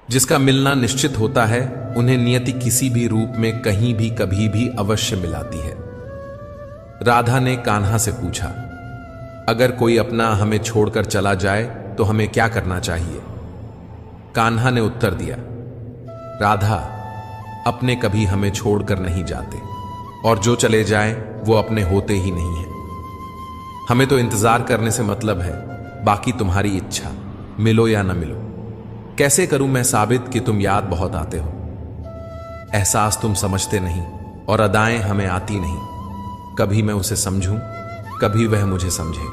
जिसका मिलना निश्चित होता है, उन्हें नियति किसी भी रूप में कहीं भी कभी भी अवश्य मिलाती है। राधा ने कान्हा से पूछा, अगर कोई अपना हमें छोड़कर चला जाए तो हमें क्या करना चाहिए? कान्हा ने उत्तर दिया, राधा, अपने कभी हमें छोड़कर नहीं जाते, और जो चले जाएं वो अपने होते ही नहीं हैं। हमें तो इंतजार करने से मतलब है, बाकी तुम्हारी इच्छा, मिलो या न मिलो। कैसे करूं मैं साबित कि तुम याद बहुत आते हो? एहसास तुम समझते नहीं और अदाएं हमें आती नहीं। कभी मैं उसे समझूं, कभी वह मुझे समझे।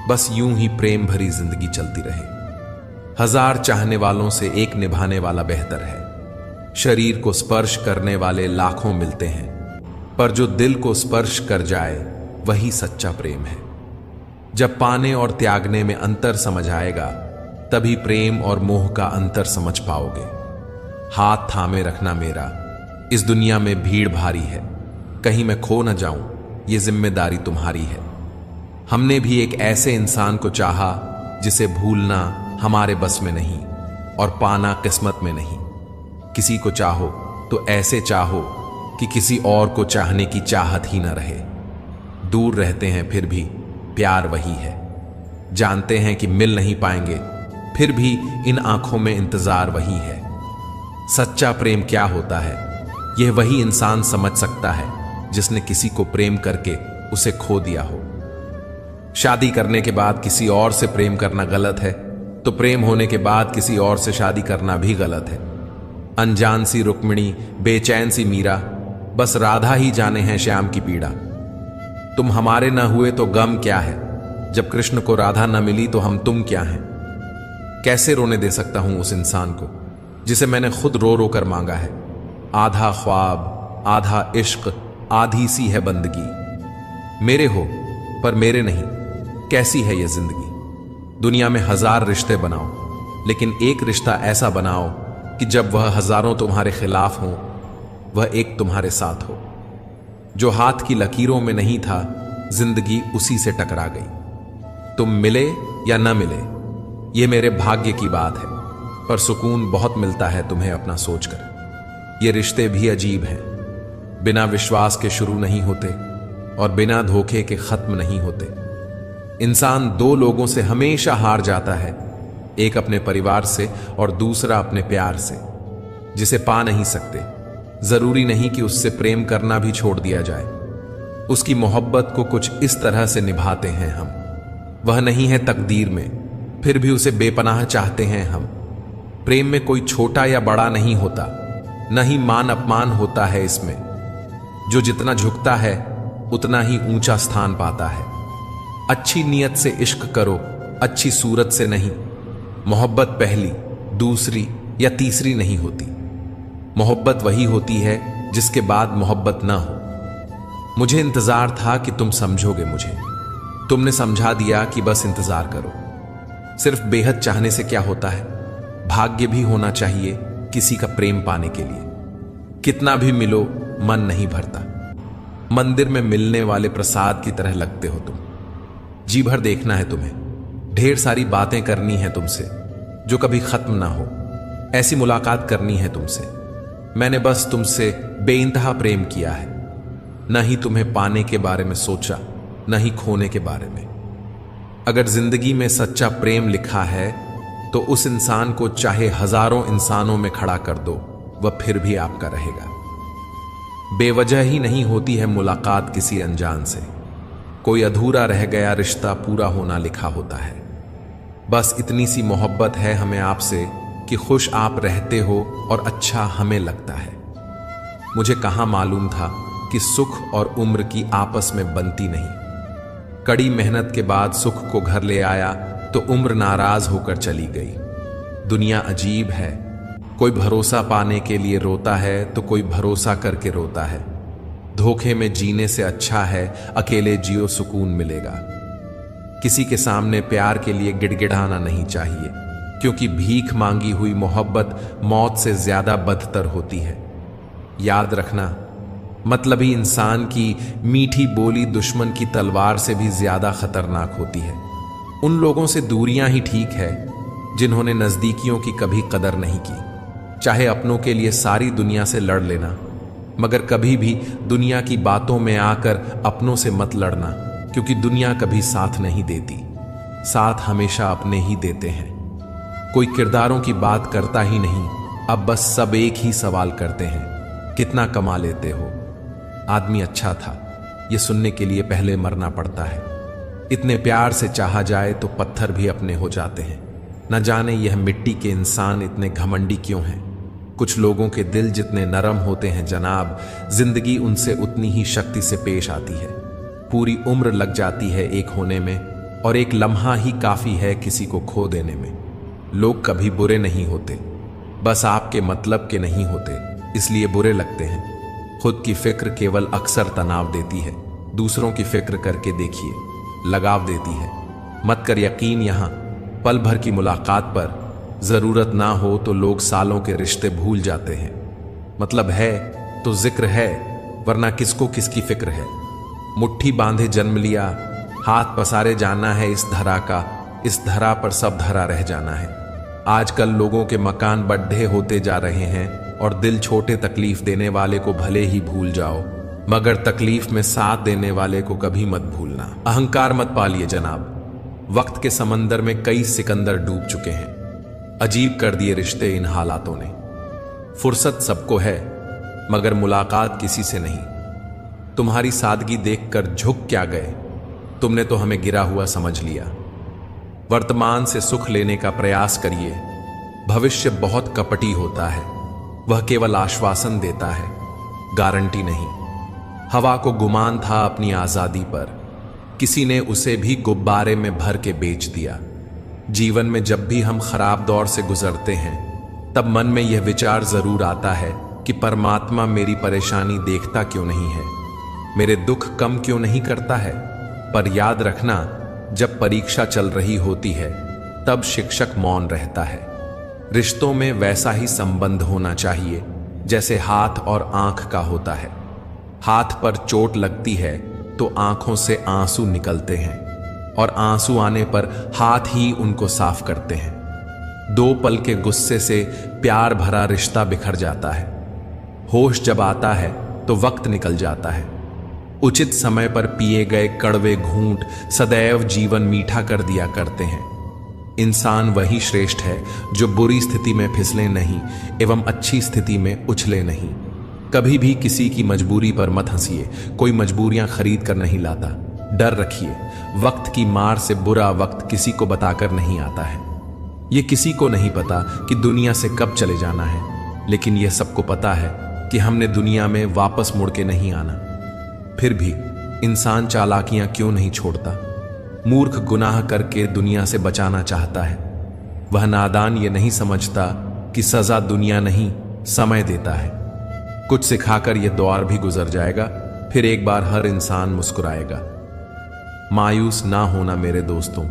बस यूं ही प्रेम भरी जिंदगी चलती रहे। हजार चाहने वालों से एक निभाने वाला बेहतर है। शरीर को स्पर्श करने वाले लाखों मिलते हैं, पर जो दिल को स्पर्श कर जाए वही सच्चा प्रेम है। जब पाने और त्यागने में अंतर समझ आएगा, तभी प्रेम और मोह का अंतर समझ पाओगे। हाथ थामे रखना मेरा, इस दुनिया में भीड़ भारी है, कहीं मैं खो न जाऊं, ये जिम्मेदारी तुम्हारी है। हमने भी एक ऐसे इंसान को चाहा जिसे भूलना हमारे बस में नहीं और पाना किस्मत में नहीं। किसी को चाहो तो ऐसे चाहो कि किसी और को चाहने की चाहत ही न रहे। दूर रहते हैं फिर भी प्यार वही है। जानते हैं कि मिल नहीं पाएंगे, फिर भी इन आंखों में इंतजार वही है। सच्चा प्रेम क्या होता है, यह वही इंसान समझ सकता है जिसने किसी को प्रेम करके उसे खो दिया हो। शादी करने के बाद किसी और से प्रेम करना गलत है, तो प्रेम होने के बाद किसी और से शादी करना भी गलत है। अनजान सी रुक्मिणी, बेचैन सी मीरा, बस राधा ही जाने हैं श्याम की पीड़ा। तुम हमारे न हुए तो गम क्या है, जब कृष्ण को राधा न मिली तो हम तुम क्या हैं। कैसे रोने दे सकता हूं उस इंसान को जिसे मैंने खुद रो रो कर मांगा है। आधा ख्वाब, आधा इश्क, आधी सी है बंदगी। मेरे हो पर मेरे नहीं, कैसी है यह जिंदगी। दुनिया में हजार रिश्ते बनाओ, लेकिन एक रिश्ता ऐसा बनाओ कि जब वह हजारों तुम्हारे खिलाफ हो, वह एक तुम्हारे साथ हो। जो हाथ की लकीरों में नहीं था, जिंदगी उसी से टकरा गई। तुम मिले या न मिले, यह मेरे भाग्य की बात है, पर सुकून बहुत मिलता है तुम्हें अपना सोचकर। ये रिश्ते भी अजीब हैं, बिना विश्वास के शुरू नहीं होते और बिना धोखे के खत्म नहीं होते। इंसान दो लोगों से हमेशा हार जाता है, एक अपने परिवार से और दूसरा अपने प्यार से, जिसे पा नहीं सकते। जरूरी नहीं कि उससे प्रेम करना भी छोड़ दिया जाए। उसकी मोहब्बत को कुछ इस तरह से निभाते हैं हम, वह नहीं है तकदीर में, फिर भी उसे बेपनाह चाहते हैं हम। प्रेम में कोई छोटा या बड़ा नहीं होता, न ही मान अपमान होता है इसमें। जो जितना झुकता है उतना ही ऊंचा स्थान पाता है। अच्छी नीयत से इश्क करो, अच्छी सूरत से नहीं। मोहब्बत पहली, दूसरी या तीसरी नहीं होती। मोहब्बत वही होती है जिसके बाद मोहब्बत ना हो। मुझे इंतजार था कि तुम समझोगे मुझे, तुमने समझा दिया कि बस इंतजार करो। सिर्फ बेहद चाहने से क्या होता है, भाग्य भी होना चाहिए किसी का प्रेम पाने के लिए। कितना भी मिलो मन नहीं भरता। मंदिर में मिलने वाले प्रसाद की तरह लगते हो तुम। जी भर देखना है तुम्हें, ढेर सारी बातें करनी है तुमसे जो कभी खत्म ना हो। ऐसी मुलाकात करनी है तुमसे। मैंने बस तुमसे बेइंतहा प्रेम किया है, न ही तुम्हें पाने के बारे में सोचा, न ही खोने के बारे में। अगर जिंदगी में सच्चा प्रेम लिखा है तो उस इंसान को चाहे हजारों इंसानों में खड़ा कर दो, वह फिर भी आपका रहेगा। बेवजह ही नहीं होती है मुलाकात किसी अनजान से। कोई अधूरा रह गया रिश्ता पूरा होना लिखा होता है। बस इतनी सी मोहब्बत है हमें आपसे कि खुश आप रहते हो और अच्छा हमें लगता है। मुझे कहां मालूम था कि सुख और उम्र की आपस में बनती नहीं। कड़ी मेहनत के बाद सुख को घर ले आया तो उम्र नाराज होकर चली गई। दुनिया अजीब है, कोई भरोसा पाने के लिए रोता है तो कोई भरोसा करके रोता है। धोखे में जीने से अच्छा है अकेले जियो, सुकून मिलेगा। किसी के सामने प्यार के लिए गिड़गिड़ाना नहीं चाहिए, क्योंकि भीख मांगी हुई मोहब्बत मौत से ज्यादा बदतर होती है। याद रखना, मतलबी इंसान की मीठी बोली दुश्मन की तलवार से भी ज्यादा खतरनाक होती है। उन लोगों से दूरियां ही ठीक है जिन्होंने नजदीकियों की कभी कदर नहीं की। चाहे अपनों के लिए सारी दुनिया से लड़ लेना, मगर कभी भी दुनिया की बातों में आकर अपनों से मत लड़ना, क्योंकि दुनिया कभी साथ नहीं देती, साथ हमेशा अपने ही देते हैं। कोई किरदारों की बात करता ही नहीं, अब बस सब एक ही सवाल करते हैं, कितना कमा लेते हो। आदमी अच्छा था, ये सुनने के लिए पहले मरना पड़ता है। इतने प्यार से चाहा जाए तो पत्थर भी अपने हो जाते हैं। न जाने यह मिट्टी के इंसान इतने घमंडी क्यों हैं। कुछ लोगों के दिल जितने नरम होते हैं जनाब, जिंदगी उनसे उतनी ही शक्ति से पेश आती है। पूरी उम्र लग जाती है एक होने में, और एक लम्हा ही काफी है किसी को खो देने में। लोग कभी बुरे नहीं होते, बस आपके मतलब के नहीं होते, इसलिए बुरे लगते हैं। खुद की फिक्र केवल अक्सर तनाव देती है, दूसरों की फिक्र करके देखिए, लगाव देती है। मत कर यकीन यहां पल भर की मुलाकात पर, जरूरत ना हो तो लोग सालों के रिश्ते भूल जाते हैं। मतलब है तो जिक्र है, वरना किसको किसकी फिक्र है। मुट्ठी बांधे जन्म लिया, हाथ पसारे जाना है इस धरा का, इस धरा पर सब धरा रह जाना है। आजकल लोगों के मकान बड्ढे होते जा रहे हैं, और दिल छोटे तकलीफ देने वाले को भले ही भूल जाओ, मगर तकलीफ में साथ देने वाले को कभी मत भूलना। अहंकार मत पालिए जनाब, वक्त के समंदर में कई सिकंदर डूब चुके हैं। अजीब कर दिए रिश्ते इन हालातों ने। फुर्सत सबको है, मगर मुलाकात किसी से नहीं। तुम्हारी सादगी देखकर झुक क्या गए, तुमने तो हमें गिरा हुआ समझ लिया। वर्तमान से सुख लेने का प्रयास करिए, भविष्य बहुत कपटी होता है, वह केवल आश्वासन देता है, गारंटी नहीं। हवा को गुमान था अपनी आजादी पर, किसी ने उसे भी गुब्बारे में भर के बेच दिया। जीवन में जब भी हम खराब दौर से गुजरते हैं, तब मन में यह विचार जरूर आता है कि परमात्मा मेरी परेशानी देखता क्यों नहीं है, मेरे दुख कम क्यों नहीं करता है। पर याद रखना, जब परीक्षा चल रही होती है तब शिक्षक मौन रहता है। रिश्तों में वैसा ही संबंध होना चाहिए जैसे हाथ और आंख का होता है। हाथ पर चोट लगती है तो आंखों से आंसू निकलते हैं, और आंसू आने पर हाथ ही उनको साफ करते हैं। दो पल के गुस्से से प्यार भरा रिश्ता बिखर जाता है। होश जब आता है तो वक्त निकल जाता है। उचित समय पर पिए गए कड़वे घूंट सदैव जीवन मीठा कर दिया करते हैं। इंसान वही श्रेष्ठ है जो बुरी स्थिति में फिसले नहीं एवं अच्छी स्थिति में उछले नहीं। कभी भी किसी की मजबूरी पर मत हंसिए, कोई मजबूरियां खरीद कर नहीं लाता। डर रखिए, वक्त की मार से बुरा वक्त किसी को बताकर नहीं आता है। ये किसी को नहीं पता कि दुनिया से कब चले जाना है, लेकिन यह सबको पता है कि हमने दुनिया में वापस मुड़ के नहीं आना। फिर भी इंसान चालाकियां क्यों नहीं छोड़ता। मूर्ख गुनाह करके दुनिया से बचाना चाहता है। वह नादान ये नहीं समझता कि सजा दुनिया नहीं समय देता है। कुछ सिखाकर यह दौर भी गुजर जाएगा, फिर एक बार हर इंसान मुस्कुराएगा। मायूस ना होना मेरे दोस्तों,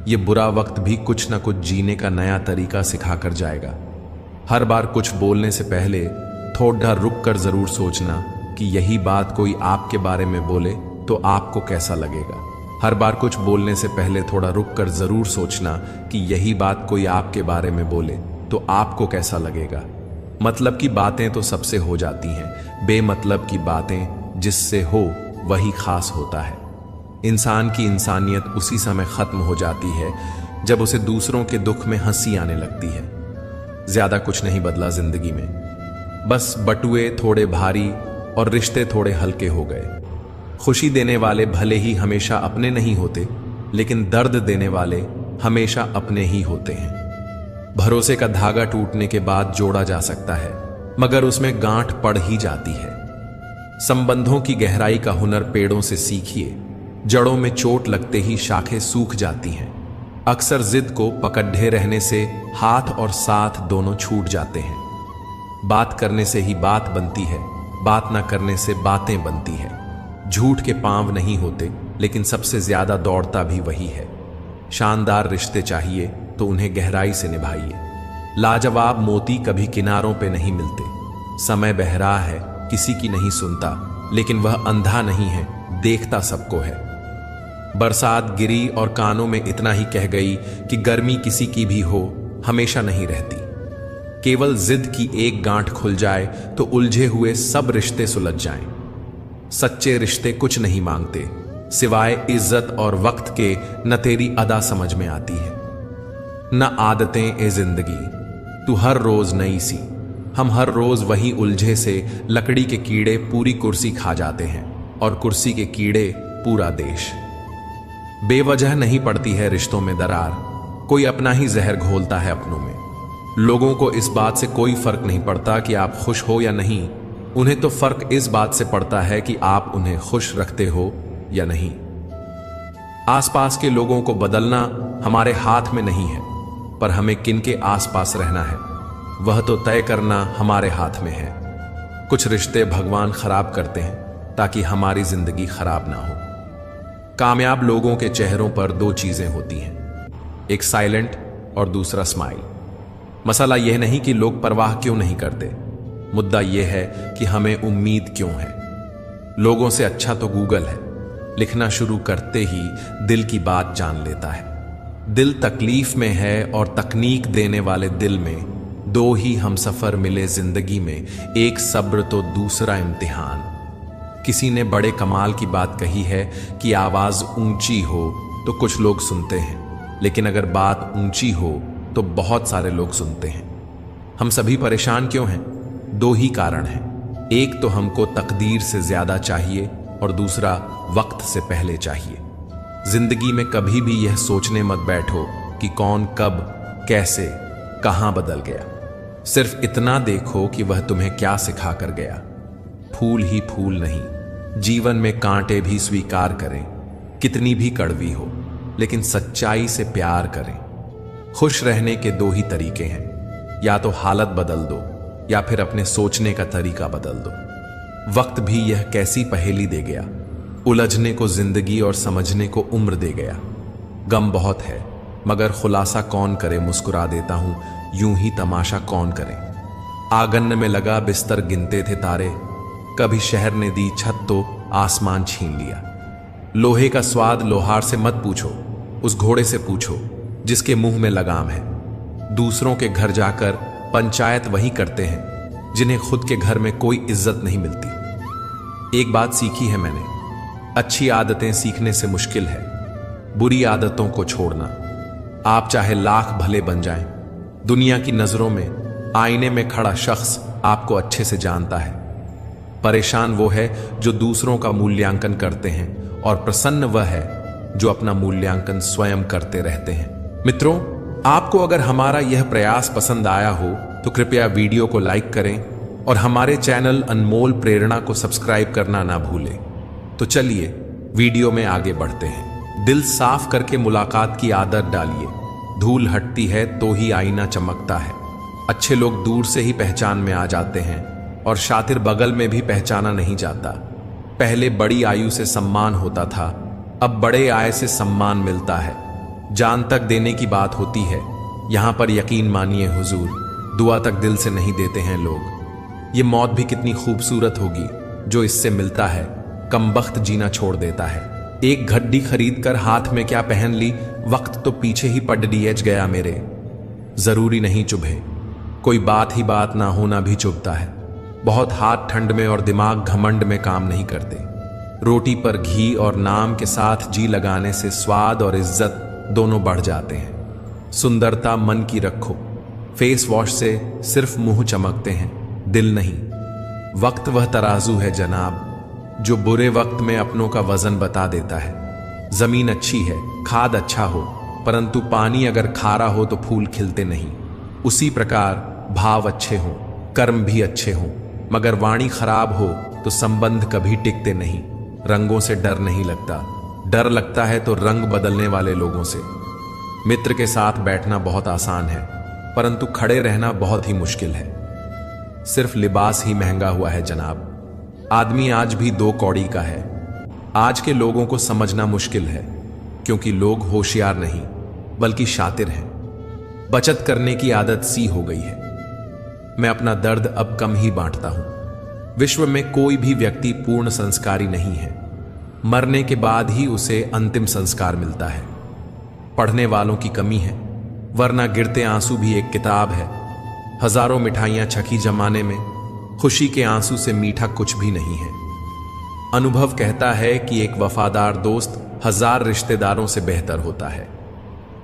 ये बुरा वक्त भी कुछ ना कुछ जीने का नया तरीका सिखाकर जाएगा। हर बार कुछ बोलने से पहले थोड़ा रुक कर जरूर सोचना कि यही बात कोई आपके बारे में बोले तो आपको कैसा लगेगा। हर बार कुछ बोलने से पहले थोड़ा रुक कर जरूर सोचना कि यही बात कोई आपके बारे में बोले तो आपको कैसा लगेगा। मतलब की बातें तो सबसे हो जाती हैं, बेमतलब की बातें जिससे हो वही खास होता है। इंसान की इंसानियत उसी समय खत्म हो जाती है जब उसे दूसरों के दुख में हंसी आने लगती है। ज्यादा कुछ नहीं बदला जिंदगी में, बस बटुए थोड़े भारी और रिश्ते थोड़े हल्के हो गए। खुशी देने वाले भले ही हमेशा अपने नहीं होते, लेकिन दर्द देने वाले हमेशा अपने ही होते हैं। भरोसे का धागा टूटने के बाद जोड़ा जा सकता है, मगर उसमें गांठ पड़ ही जाती है। संबंधों की गहराई का हुनर पेड़ों से सीखिए। जड़ों में चोट लगते ही शाखें सूख जाती हैं। अक्सर जिद को पकड़े रहने से हाथ और साथ दोनों छूट जाते हैं। बात करने से ही बात बनती है, बात ना करने से बातें बनती है। झूठ के पांव नहीं होते, लेकिन सबसे ज्यादा दौड़ता भी वही है। शानदार रिश्ते चाहिए तो उन्हें गहराई से निभाइए। लाजवाब मोती कभी किनारों पे नहीं मिलते। समय बहरा है, किसी की नहीं सुनता, लेकिन वह अंधा नहीं है, देखता सबको है। बरसात गिरी और कानों में इतना ही कह गई कि गर्मी किसी की भी हो हमेशा नहीं रहती। केवल जिद की एक गांठ खुल जाए तो उलझे हुए सब रिश्ते सुलझ जाएं। सच्चे रिश्ते कुछ नहीं मांगते सिवाय इज्जत और वक्त के, न तेरी अदा समझ में आती है न आदतें ए जिंदगी, तू हर रोज नई सी। हम हर रोज वही उलझे से लकड़ी के कीड़े पूरी कुर्सी खा जाते हैं और कुर्सी के कीड़े पूरा देश। बेवजह नहीं पड़ती है रिश्तों में दरार, कोई अपना ही जहर घोलता है अपनों में। लोगों को इस बात से कोई फर्क नहीं पड़ता कि आप खुश हो या नहीं, उन्हें तो फर्क इस बात से पड़ता है कि आप उन्हें खुश रखते हो या नहीं। आसपास के लोगों को बदलना हमारे हाथ में नहीं है, पर हमें किनके आसपास रहना है वह तो तय करना हमारे हाथ में है। कुछ रिश्ते भगवान खराब करते हैं ताकि हमारी जिंदगी खराब ना हो। कामयाब लोगों के चेहरों पर दो चीजें होती हैं, एक साइलेंट और दूसरा स्माइल। मसला यह नहीं कि लोग परवाह क्यों नहीं करते, मुद्दा यह है कि हमें उम्मीद क्यों है। लोगों से अच्छा तो गूगल है, लिखना शुरू करते ही दिल की बात जान लेता है। दिल तकलीफ में है और तकनीक देने वाले दिल में दो ही हमसफर मिले जिंदगी में, एक सब्र तो दूसरा इम्तिहान। किसी ने बड़े कमाल की बात कही है कि आवाज ऊंची हो तो कुछ लोग सुनते हैं, लेकिन अगर बात ऊंची हो तो बहुत सारे लोग सुनते हैं। हम सभी परेशान क्यों हैं? दो ही कारण हैं, एक तो हमको तकदीर से ज्यादा चाहिए और दूसरा वक्त से पहले चाहिए। जिंदगी में कभी भी यह सोचने मत बैठो कि कौन कब कैसे कहां बदल गया। सिर्फ इतना देखो कि वह तुम्हें क्या सिखा कर गया। फूल ही फूल नहीं, जीवन में कांटे भी स्वीकार करें, कितनी भी कड़वी हो, लेकिन सच्चाई से प्यार करें। खुश रहने के दो ही तरीके हैं, या तो हालत बदल दो या फिर अपने सोचने का तरीका बदल दो। वक्त भी यह कैसी पहेली दे गया, उलझने को जिंदगी और समझने को उम्र दे गया। गम बहुत है मगर खुलासा कौन करे, मुस्कुरा देता हूं यूं ही तमाशा कौन करे। आंगन में लगा बिस्तर गिनते थे तारे, कभी शहर ने दी छत तो आसमान छीन लिया। लोहे का स्वाद लोहार से मत पूछो, उस घोड़े से पूछो जिसके मुंह में लगाम है। दूसरों के घर जाकर पंचायत वही करते हैं जिन्हें खुद के घर में कोई इज्जत नहीं मिलती। एक बात सीखी है मैंने, अच्छी आदतें सीखने से मुश्किल है, बुरी आदतों को छोड़ना। आप चाहे लाख भले बन जाएं, दुनिया की नजरों में आईने में खड़ा शख्स आपको अच्छे से जानता है। परेशान वो है जो दूसरों का मूल्यांकन करते हैं और प्रसन्न वह है जो अपना मूल्यांकन स्वयं करते रहते हैं। मित्रों, आपको अगर हमारा यह प्रयास पसंद आया हो तो कृपया वीडियो को लाइक करें और हमारे चैनल अनमोल प्रेरणा को सब्सक्राइब करना ना भूलें। तो चलिए वीडियो में आगे बढ़ते हैं। दिल साफ करके मुलाकात की आदत डालिए, धूल हटती है तो ही आईना चमकता है। अच्छे लोग दूर से ही पहचान में आ जाते हैं और शातिर बगल में भी पहचाना नहीं जाता। पहले बड़ी आयु से सम्मान होता था, अब बड़े आय से सम्मान मिलता है। जान तक देने की बात होती है, यहां पर यकीन मानिए हुजूर, दुआ तक दिल से नहीं देते हैं लोग। ये मौत भी कितनी खूबसूरत होगी जो इससे मिलता है, कमबख्त जीना छोड़ देता है। एक घड्डी खरीद कर हाथ में क्या पहन ली, वक्त तो पीछे ही पड़िएच गया मेरे। जरूरी नहीं चुभे, कोई बात ही बात ना होना भी चुभता है। बहुत हाथ ठंड में और दिमाग घमंड में काम नहीं करते। रोटी पर घी और नाम के साथ जी लगाने से स्वाद और इज्जत दोनों बढ़ जाते हैं। सुंदरता मन की रखो, फेस वॉश से सिर्फ मुंह चमकते हैं, दिल नहीं। वक्त वह तराजू है जनाब जो बुरे वक्त में अपनों का वजन बता देता है। जमीन अच्छी है, खाद अच्छा हो, परंतु पानी अगर खारा हो तो फूल खिलते नहीं। उसी प्रकार भाव अच्छे हों, कर्म भी अच्छे हों, मगर वाणी खराब हो तो संबंध कभी टिकते नहीं। रंगों से डर नहीं लगता, डर लगता है तो रंग बदलने वाले लोगों से। मित्र के साथ बैठना बहुत आसान है, परंतु खड़े रहना बहुत ही मुश्किल है। सिर्फ लिबास ही महंगा हुआ है जनाब। आदमी आज भी दो कौड़ी का है। आज के लोगों को समझना मुश्किल है क्योंकि लोग होशियार नहीं बल्कि शातिर हैं। बचत करने की आदत सी हो गई है। मैं अपना दर्द अब कम ही बांटता हूं। विश्व में कोई भी व्यक्ति पूर्ण संस्कारी नहीं है, मरने के बाद ही उसे अंतिम संस्कार मिलता है। पढ़ने वालों की कमी है, वरना गिरते आंसू भी एक किताब है। हजारों मिठाइयां छकी जमाने में खुशी के आंसू से मीठा कुछ भी नहीं है। अनुभव कहता है कि एक वफादार दोस्त 1000 रिश्तेदारों से बेहतर होता है।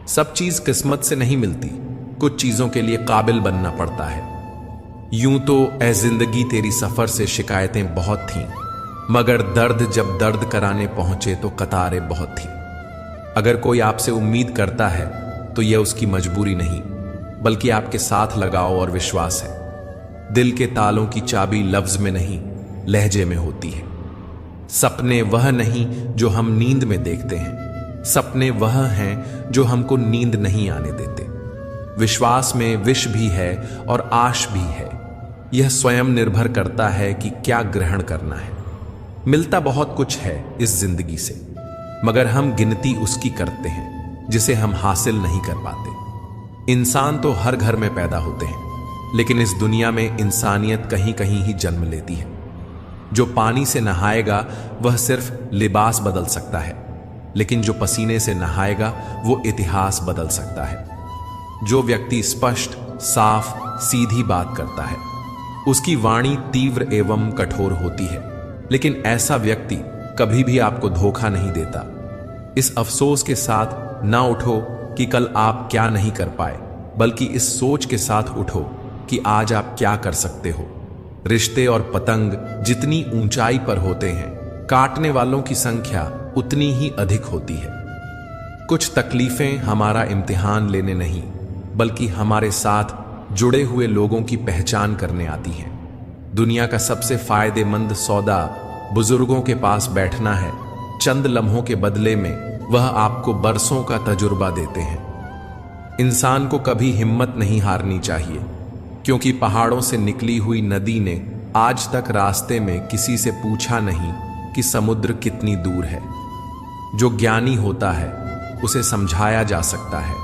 सब चीज किस्मत से नहीं मिलती, कुछ चीजों के लिए काबिल बनना पड़ता है। यूं तो ए जिंदगी तेरी सफर से शिकायतें बहुत थीं, मगर दर्द जब दर्द कराने पहुंचे तो कतारें बहुत थीं। अगर कोई आपसे उम्मीद करता है तो यह उसकी मजबूरी नहीं, बल्कि आपके साथ लगाव और विश्वास है। दिल के तालों की चाबी लफ्ज में नहीं, लहजे में होती है। सपने वह नहीं जो हम नींद में देखते हैं, सपने वह हैं जो हमको नींद नहीं आने देते। विश्वास में विष भी है और आश भी है। यह स्वयं निर्भर करता है कि क्या ग्रहण करना है। मिलता बहुत कुछ है इस जिंदगी से, मगर हम गिनती उसकी करते हैं जिसे हम हासिल नहीं कर पाते। इंसान तो हर घर में पैदा होते हैं, लेकिन इस दुनिया में इंसानियत कहीं कहीं ही जन्म लेती है। जो पानी से नहाएगा वह सिर्फ लिबास बदल सकता है, लेकिन जो पसीने से नहाएगा वो इतिहास बदल सकता है। जो व्यक्ति स्पष्ट, साफ, सीधी बात करता है, उसकी वाणी तीव्र एवं कठोर होती है, लेकिन ऐसा व्यक्ति कभी भी आपको धोखा नहीं देता। इस अफसोस के साथ ना उठो कि कल आप क्या नहीं कर पाए, बल्कि इस सोच के साथ उठो कि आज आप क्या कर सकते हो। रिश्ते और पतंग जितनी ऊंचाई पर होते हैं, काटने वालों की संख्या उतनी ही अधिक होती है। कुछ तकलीफें हमारा इम्तिहान लेने नहीं, बल्कि हमारे साथ जुड़े हुए लोगों की पहचान करने आती हैं। दुनिया का सबसे फायदेमंद सौदा बुजुर्गों के पास बैठना है। चंद लम्हों के बदले में वह आपको बरसों का तजुर्बा देते हैं। इंसान को कभी हिम्मत नहीं हारनी चाहिए, क्योंकि पहाड़ों से निकली हुई नदी ने आज तक रास्ते में किसी से पूछा नहीं कि समुद्र कितनी दूर है। जो ज्ञानी होता है उसे समझाया जा सकता है,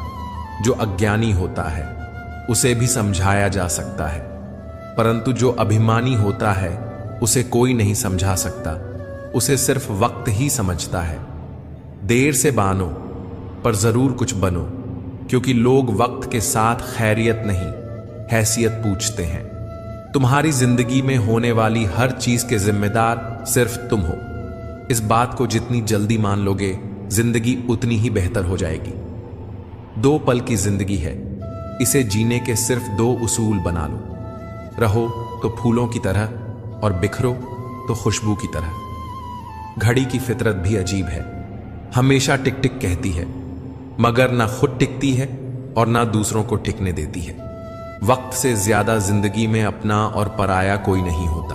जो अज्ञानी होता है उसे भी समझाया जा सकता है, परंतु जो अभिमानी होता है उसे कोई नहीं समझा सकता, उसे सिर्फ वक्त ही समझता है। देर से बानो पर जरूर कुछ बनो, क्योंकि लोग वक्त के साथ खैरियत नहीं, हैसियत पूछते हैं। तुम्हारी जिंदगी में होने वाली हर चीज के जिम्मेदार सिर्फ तुम हो। इस बात को जितनी जल्दी मान लोगे, जिंदगी उतनी ही बेहतर हो जाएगी। 2 पल की जिंदगी है, इसे जीने के सिर्फ 2 उसूल बना लो। रहो तो फूलों की तरह और बिखरो तो खुशबू की तरह। घड़ी की फितरत भी अजीब है, हमेशा टिक टिक कहती है, मगर ना खुद टिकती है और ना दूसरों को टिकने देती है। वक्त से ज्यादा जिंदगी में अपना और पराया कोई नहीं होता।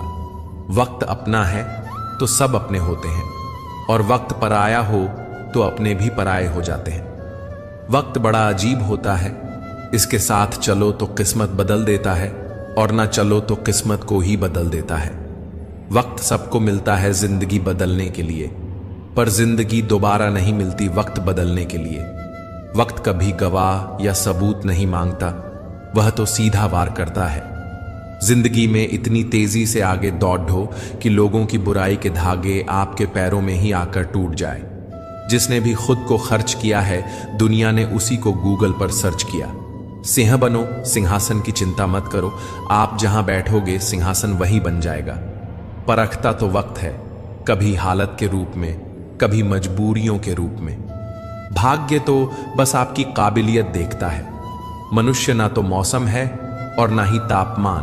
वक्त अपना है तो सब अपने होते हैं, और वक्त पराया हो तो अपने भी पराये हो जाते हैं। वक्त बड़ा अजीब होता है, इसके साथ चलो तो किस्मत बदल देता है, और ना चलो तो किस्मत को ही बदल देता है। वक्त सबको मिलता है जिंदगी बदलने के लिए, पर जिंदगी दोबारा नहीं मिलती वक्त बदलने के लिए। वक्त कभी गवाह या सबूत नहीं मांगता, वह तो सीधा वार करता है। जिंदगी में इतनी तेजी से आगे दौड़ो कि लोगों की बुराई के धागे आपके पैरों में ही आकर टूट जाए। जिसने भी खुद को खर्च किया है, दुनिया ने उसी को गूगल पर सर्च किया। सिंह बनो, सिंहासन की चिंता मत करो, आप जहां बैठोगे सिंहासन वही बन जाएगा। परखता तो वक्त है, कभी हालत के रूप में, कभी मजबूरियों के रूप में। भाग्य तो बस आपकी काबिलियत देखता है। मनुष्य ना तो मौसम है और ना ही तापमान,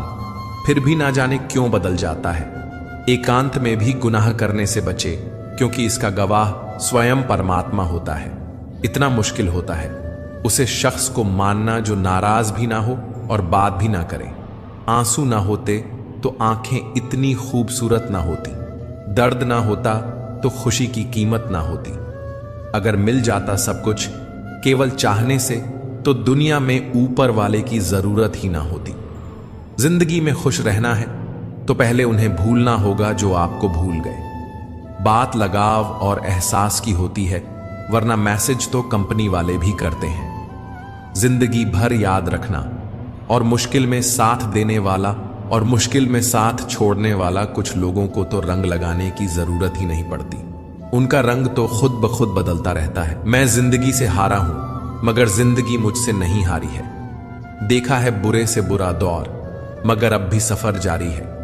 फिर भी ना जाने क्यों बदल जाता है। एकांत में भी गुनाह करने से बचे, क्योंकि इसका गवाह स्वयं परमात्मा होता है। इतना मुश्किल होता है उसे शख्स को मानना जो नाराज भी ना हो और बात भी ना करे। आंसू ना होते तो आंखें इतनी खूबसूरत ना होती, दर्द ना होता तो खुशी की कीमत ना होती। अगर मिल जाता सब कुछ केवल चाहने से, तो दुनिया में ऊपर वाले की जरूरत ही ना होती। जिंदगी में खुश रहना है तो पहले उन्हें भूलना होगा जो आपको भूल गए। बात लगाव और एहसास की होती है, वरना मैसेज तो कंपनी वाले भी करते हैं। जिंदगी भर याद रखना, और मुश्किल में साथ देने वाला और मुश्किल में साथ छोड़ने वाला कुछ लोगों को तो रंग लगाने की जरूरत ही नहीं पड़ती। उनका रंग तो खुद ब खुद बदलता रहता है। मैं जिंदगी से हारा हूं, मगर जिंदगी मुझसे नहीं हारी है। देखा है बुरे से बुरा दौर, मगर अब भी सफर जारी है।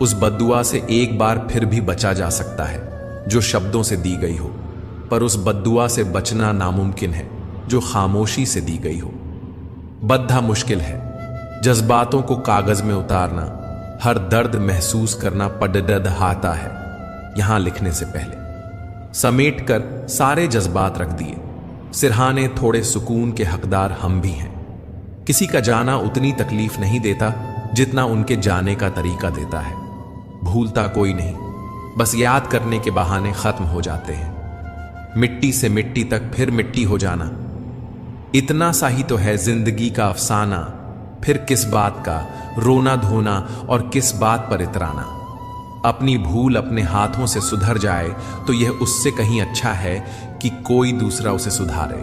उस बद्दुआ से एक बार फिर भी बचा जा सकता है जो शब्दों से दी गई हो, पर उस बद्दुआ से बचना नामुमकिन है जो खामोशी से दी गई हो। बद्धा मुश्किल है, जज्बातों को कागज में उतारना, हर दर्द महसूस करना पडडद हाता है यहां लिखने से पहले। समेट कर सारे जज्बात रख दिए, सिरहाने थोड़े सुकून के हकदार हम भी हैं। किसी का जाना उतनी तकलीफ नहीं देता जितना उनके जाने का तरीका देता है। भूलता कोई नहीं, बस याद करने के बहाने खत्म हो जाते हैं। मिट्टी से मिट्टी तक फिर मिट्टी हो जाना, इतना सा ही तो है जिंदगी का अफसाना। फिर किस बात का रोना धोना और किस बात पर इतराना। अपनी भूल अपने हाथों से सुधर जाए तो यह उससे कहीं अच्छा है कि कोई दूसरा उसे सुधारे।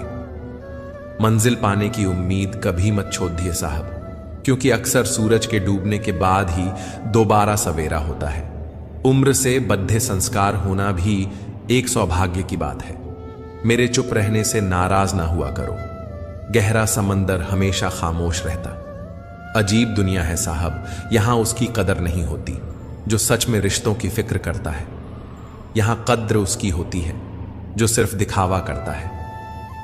मंजिल पाने की उम्मीद कभी मत छोड़िए साहब, क्योंकि अक्सर सूरज के डूबने के बाद ही दोबारा सवेरा होता है। उम्र से बद्धे संस्कार होना भी एक सौभाग्य की बात है। मेरे चुप रहने से नाराज ना हुआ करो, गहरा समंदर हमेशा खामोश रहता। अजीब दुनिया है साहब, यहां उसकी कदर नहीं होती जो सच में रिश्तों की फिक्र करता है। यहां कद्र उसकी होती है जो सिर्फ दिखावा करता है।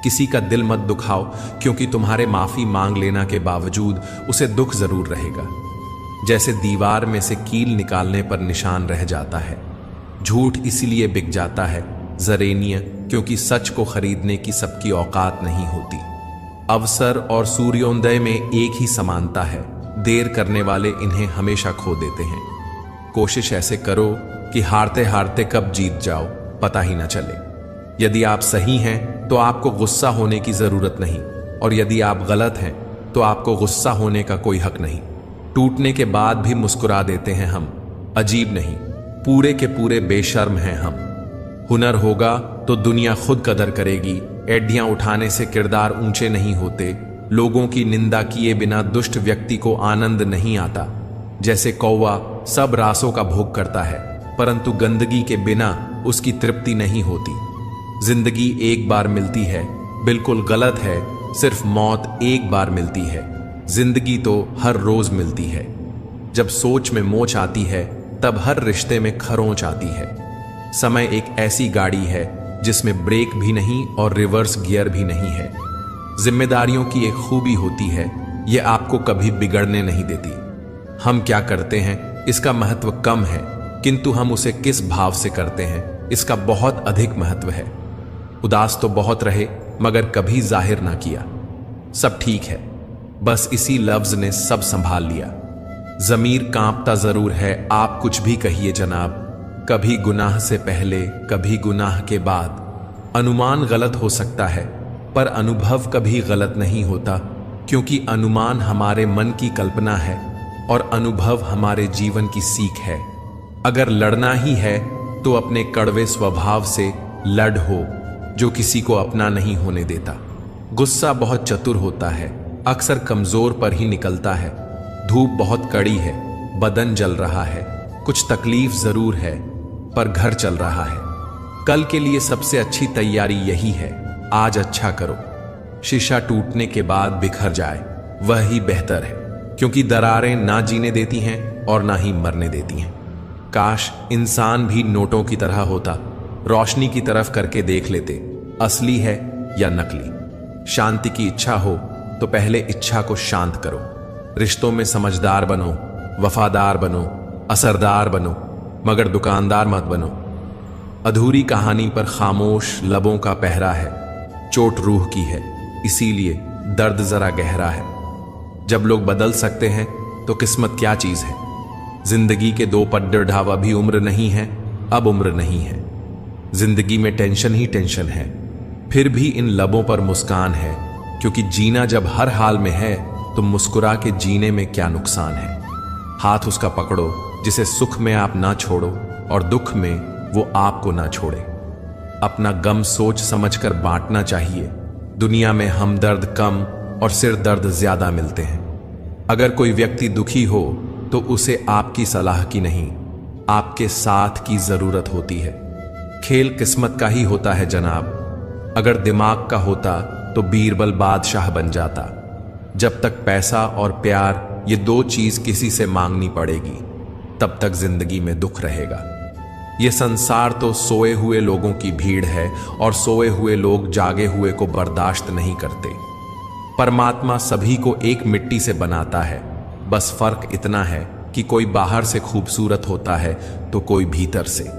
किसी का दिल मत दुखाओ, क्योंकि तुम्हारे माफी मांग लेना के बावजूद उसे दुख जरूर रहेगा। जैसे दीवार में से कील निकालने पर निशान रह जाता है। झूठ इसीलिए बिक जाता है जरेनिया, क्योंकि सच को खरीदने की सबकी औकात नहीं होती। अवसर और सूर्योदय में एक ही समानता है, देर करने वाले इन्हें हमेशा खो देते हैं। कोशिश ऐसे करो कि हारते हारते कब जीत जाओ पता ही ना चले। यदि आप सही हैं तो आपको गुस्सा होने की जरूरत नहीं, और यदि आप गलत हैं तो आपको गुस्सा होने का कोई हक नहीं। टूटने के बाद भी मुस्कुरा देते हैं हम, अजीब नहीं, पूरे के पूरे बेशर्म हैं हम। हुनर होगा तो दुनिया खुद कदर करेगी। एडियां उठाने से किरदार ऊंचे नहीं होते। लोगों की निंदा किए बिना दुष्ट व्यक्ति को आनंद नहीं आता। जैसे कौवा सब रासों का भोग करता है, परंतु गंदगी के बिना उसकी तृप्ति नहीं होती। जिंदगी एक बार मिलती है, बिल्कुल गलत है, सिर्फ मौत एक बार मिलती है। जिंदगी तो हर रोज मिलती है। जब सोच में मोच आती है तब हर रिश्ते में खरोंच आती है। समय एक ऐसी गाड़ी है जिसमें ब्रेक भी नहीं और रिवर्स गियर भी नहीं है। जिम्मेदारियों की एक खूबी होती है, यह आपको कभी बिगड़ने नहीं देती। हम क्या करते हैं इसका महत्व कम है, किंतु हम उसे किस भाव से करते हैं इसका बहुत अधिक महत्व है। उदास तो बहुत रहे मगर कभी जाहिर ना किया। सब ठीक है, बस इसी लफ्ज ने सब संभाल लिया। जमीर कांपता जरूर है, आप कुछ भी कहिए जनाब। कभी गुनाह से पहले, कभी गुनाह के बाद। अनुमान गलत हो सकता है, पर अनुभव कभी गलत नहीं होता, क्योंकि अनुमान हमारे मन की कल्पना है और अनुभव हमारे जीवन की सीख है। अगर लड़ना ही है तो अपने कड़वे स्वभाव से लड़ हो, जो किसी को अपना नहीं होने देता। गुस्सा बहुत चतुर होता है, अक्सर कमजोर पर ही निकलता है। धूप बहुत कड़ी है, बदन जल रहा है, कुछ तकलीफ जरूर है, पर घर चल रहा है। कल के लिए सबसे अच्छी तैयारी यही है, आज अच्छा करो। शीशा टूटने के बाद बिखर जाए वह ही बेहतर है, क्योंकि दरारें ना जीने देती हैं और ना ही मरने देती हैं। काश इंसान भी नोटों की तरह होता, रोशनी की तरफ करके देख लेते असली है या नकली। शांति की इच्छा हो तो पहले इच्छा को शांत करो। रिश्तों में समझदार बनो, वफादार बनो, असरदार बनो, मगर दुकानदार मत बनो। अधूरी कहानी पर खामोश लबों का पहरा है, चोट रूह की है, इसीलिए दर्द जरा गहरा है। जब लोग बदल सकते हैं तो किस्मत क्या चीज है। जिंदगी के दो पड्डे ढावा भी उम्र नहीं है, अब उम्र नहीं है। जिंदगी में टेंशन ही टेंशन है, फिर भी इन लबों पर मुस्कान है, क्योंकि जीना जब हर हाल में है तो मुस्कुरा के जीने में क्या नुकसान है। हाथ उसका पकड़ो जिसे सुख में आप ना छोड़ो और दुख में वो आपको ना छोड़े। अपना गम सोच समझकर बांटना चाहिए। दुनिया में हमदर्द कम और सिर दर्द ज्यादा मिलते हैं। अगर कोई व्यक्ति दुखी हो तो उसे आपकी सलाह की नहीं, आपके साथ की जरूरत होती है। खेल किस्मत का ही होता है जनाब। अगर दिमाग का होता तो बीरबल बादशाह बन जाता। जब तक पैसा और प्यार ये दो चीज किसी से मांगनी पड़ेगी, तब तक जिंदगी में दुख रहेगा। ये संसार तो सोए हुए लोगों की भीड़ है और सोए हुए लोग जागे हुए को बर्दाश्त नहीं करते। परमात्मा सभी को एक मिट्टी से बनाता है, बस फर्क इतना है कि कोई बाहर से खूबसूरत होता है तो कोई भीतर से।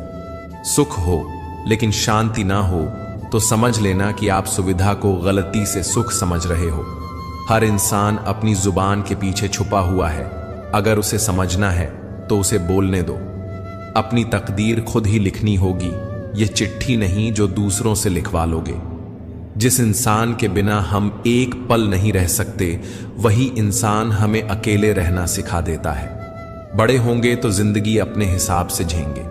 सुख हो लेकिन शांति ना हो तो समझ लेना कि आप सुविधा को गलती से सुख समझ रहे हो। हर इंसान अपनी जुबान के पीछे छुपा हुआ है। अगर उसे समझना है तो उसे बोलने दो। अपनी तकदीर खुद ही लिखनी होगी, ये चिट्ठी नहीं जो दूसरों से लिखवा लोगे। जिस इंसान के बिना हम एक पल नहीं रह सकते, वही इंसान हमें अकेले रहना सिखा देता है। बड़े होंगे तो जिंदगी अपने हिसाब से झेंगे।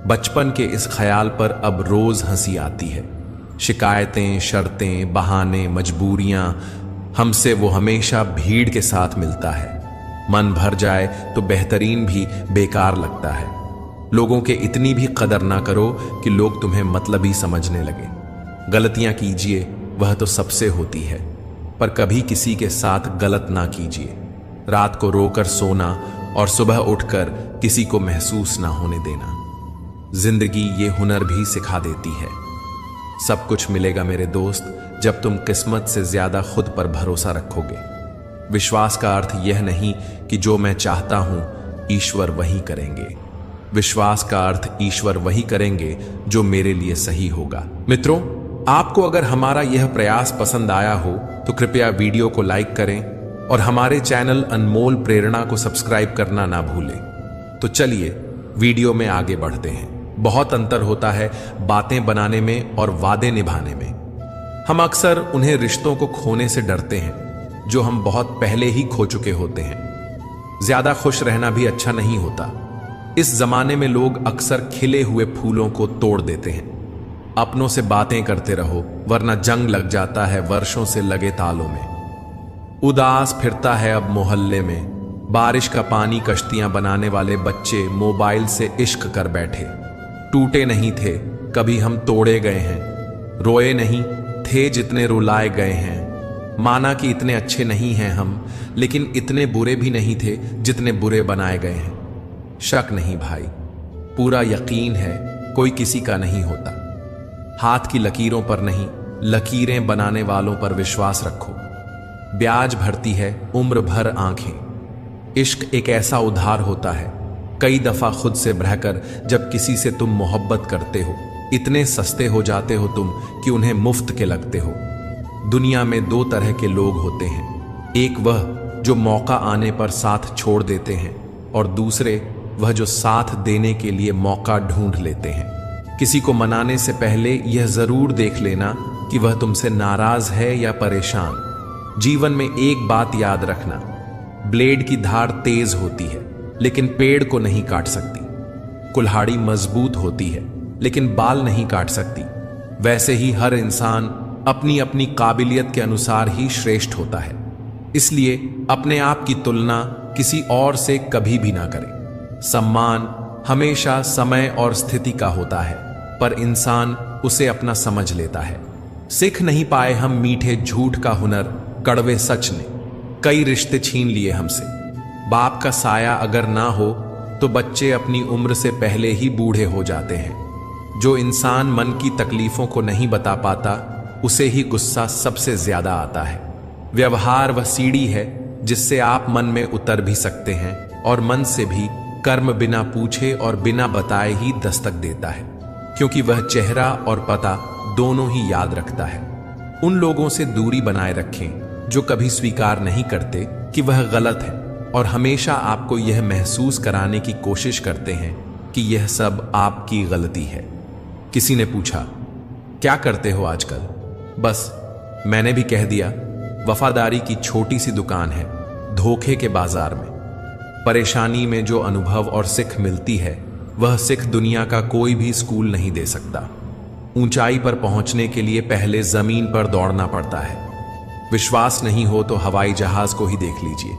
बचपन के इस ख्याल पर अब रोज हंसी आती है। शिकायतें, शर्तें, बहाने, मजबूरियां, हमसे वो हमेशा भीड़ के साथ मिलता है। मन भर जाए तो बेहतरीन भी बेकार लगता है। लोगों के इतनी भी कदर ना करो कि लोग तुम्हें मतलबी समझने लगे। गलतियां कीजिए, वह तो सबसे होती है, पर कभी किसी के साथ गलत ना कीजिए। रात को रोकर सोना और सुबह उठकर किसी को महसूस ना होने देना। जिंदगी ये हुनर भी सिखा देती है। सब कुछ मिलेगा मेरे दोस्त, जब तुम किस्मत से ज्यादा खुद पर भरोसा रखोगे। विश्वास का अर्थ यह नहीं कि जो मैं चाहता हूं ईश्वर वही करेंगे। विश्वास का अर्थ ईश्वर वही करेंगे जो मेरे लिए सही होगा। मित्रों, आपको अगर हमारा यह प्रयास पसंद आया हो तो कृपया वीडियो को लाइक करें और हमारे चैनल अनमोल प्रेरणा को सब्सक्राइब करना ना भूलें। तो चलिए वीडियो में आगे बढ़ते हैं। बहुत अंतर होता है बातें बनाने में और वादे निभाने में। हम अक्सर उन्हें रिश्तों को खोने से डरते हैं जो हम बहुत पहले ही खो चुके होते हैं। ज्यादा खुश रहना भी अच्छा नहीं होता। इस जमाने में लोग अक्सर खिले हुए फूलों को तोड़ देते हैं। अपनों से बातें करते रहो वरना जंग लग जाता है वर्षों से लगे तालों में। उदास फिरता है अब मोहल्ले में। बारिश का पानी कश्तियां बनाने वाले बच्चे मोबाइल से इश्क कर बैठे। टूटे नहीं थे कभी हम तोड़े गए हैं। रोए नहीं थे जितने रुलाए गए हैं। माना कि इतने अच्छे नहीं हैं हम, लेकिन इतने बुरे भी नहीं थे जितने बुरे बनाए गए हैं। शक नहीं भाई, पूरा यकीन है कोई किसी का नहीं होता। हाथ की लकीरों पर नहीं, लकीरें बनाने वालों पर विश्वास रखो। ब्याज भरती है उम्र भर आंखें। इश्क एक ऐसा उधार होता है। कई दफा खुद से बहकर जब किसी से तुम मोहब्बत करते हो, इतने सस्ते हो जाते हो तुम कि उन्हें मुफ्त के लगते हो। दुनिया में दो तरह के लोग होते हैं। एक वह जो मौका आने पर साथ छोड़ देते हैं, और दूसरे वह जो साथ देने के लिए मौका ढूंढ लेते हैं। किसी को मनाने से पहले यह जरूर देख लेना कि वह तुमसे नाराज है या परेशान। जीवन में एक बात याद रखना, ब्लेड की धार तेज होती है लेकिन पेड़ को नहीं काट सकती। कुल्हाड़ी मजबूत होती है लेकिन बाल नहीं काट सकती। वैसे ही हर इंसान अपनी अपनी काबिलियत के अनुसार ही श्रेष्ठ होता है। इसलिए अपने आप की तुलना किसी और से कभी भी ना करें। सम्मान हमेशा समय और स्थिति का होता है, पर इंसान उसे अपना समझ लेता है। सीख नहीं पाए हम मीठे झूठ का हुनर, कड़वे सच ने कई रिश्ते छीन लिए हमसे। बाप का साया अगर ना हो तो बच्चे अपनी उम्र से पहले ही बूढ़े हो जाते हैं। जो इंसान मन की तकलीफों को नहीं बता पाता, उसे ही गुस्सा सबसे ज्यादा आता है। व्यवहार वह सीढ़ी है जिससे आप मन में उतर भी सकते हैं, और मन से भी कर्म बिना पूछे और बिना बताए ही दस्तक देता है, क्योंकि वह चेहरा और पता दोनों ही याद रखता है। उन लोगों से दूरी बनाए रखें जो कभी स्वीकार नहीं करते कि वह गलत है और हमेशा आपको यह महसूस कराने की कोशिश करते हैं कि यह सब आपकी गलती है। किसी ने पूछा, क्या करते हो आजकल? बस मैंने भी कह दिया, वफादारी की छोटी सी दुकान है धोखे के बाजार में। परेशानी में जो अनुभव और सिख मिलती है, वह सिख दुनिया का कोई भी स्कूल नहीं दे सकता। ऊंचाई पर पहुंचने के लिए पहले जमीन पर दौड़ना पड़ता है। विश्वास नहीं हो तो हवाई जहाज को ही देख लीजिए।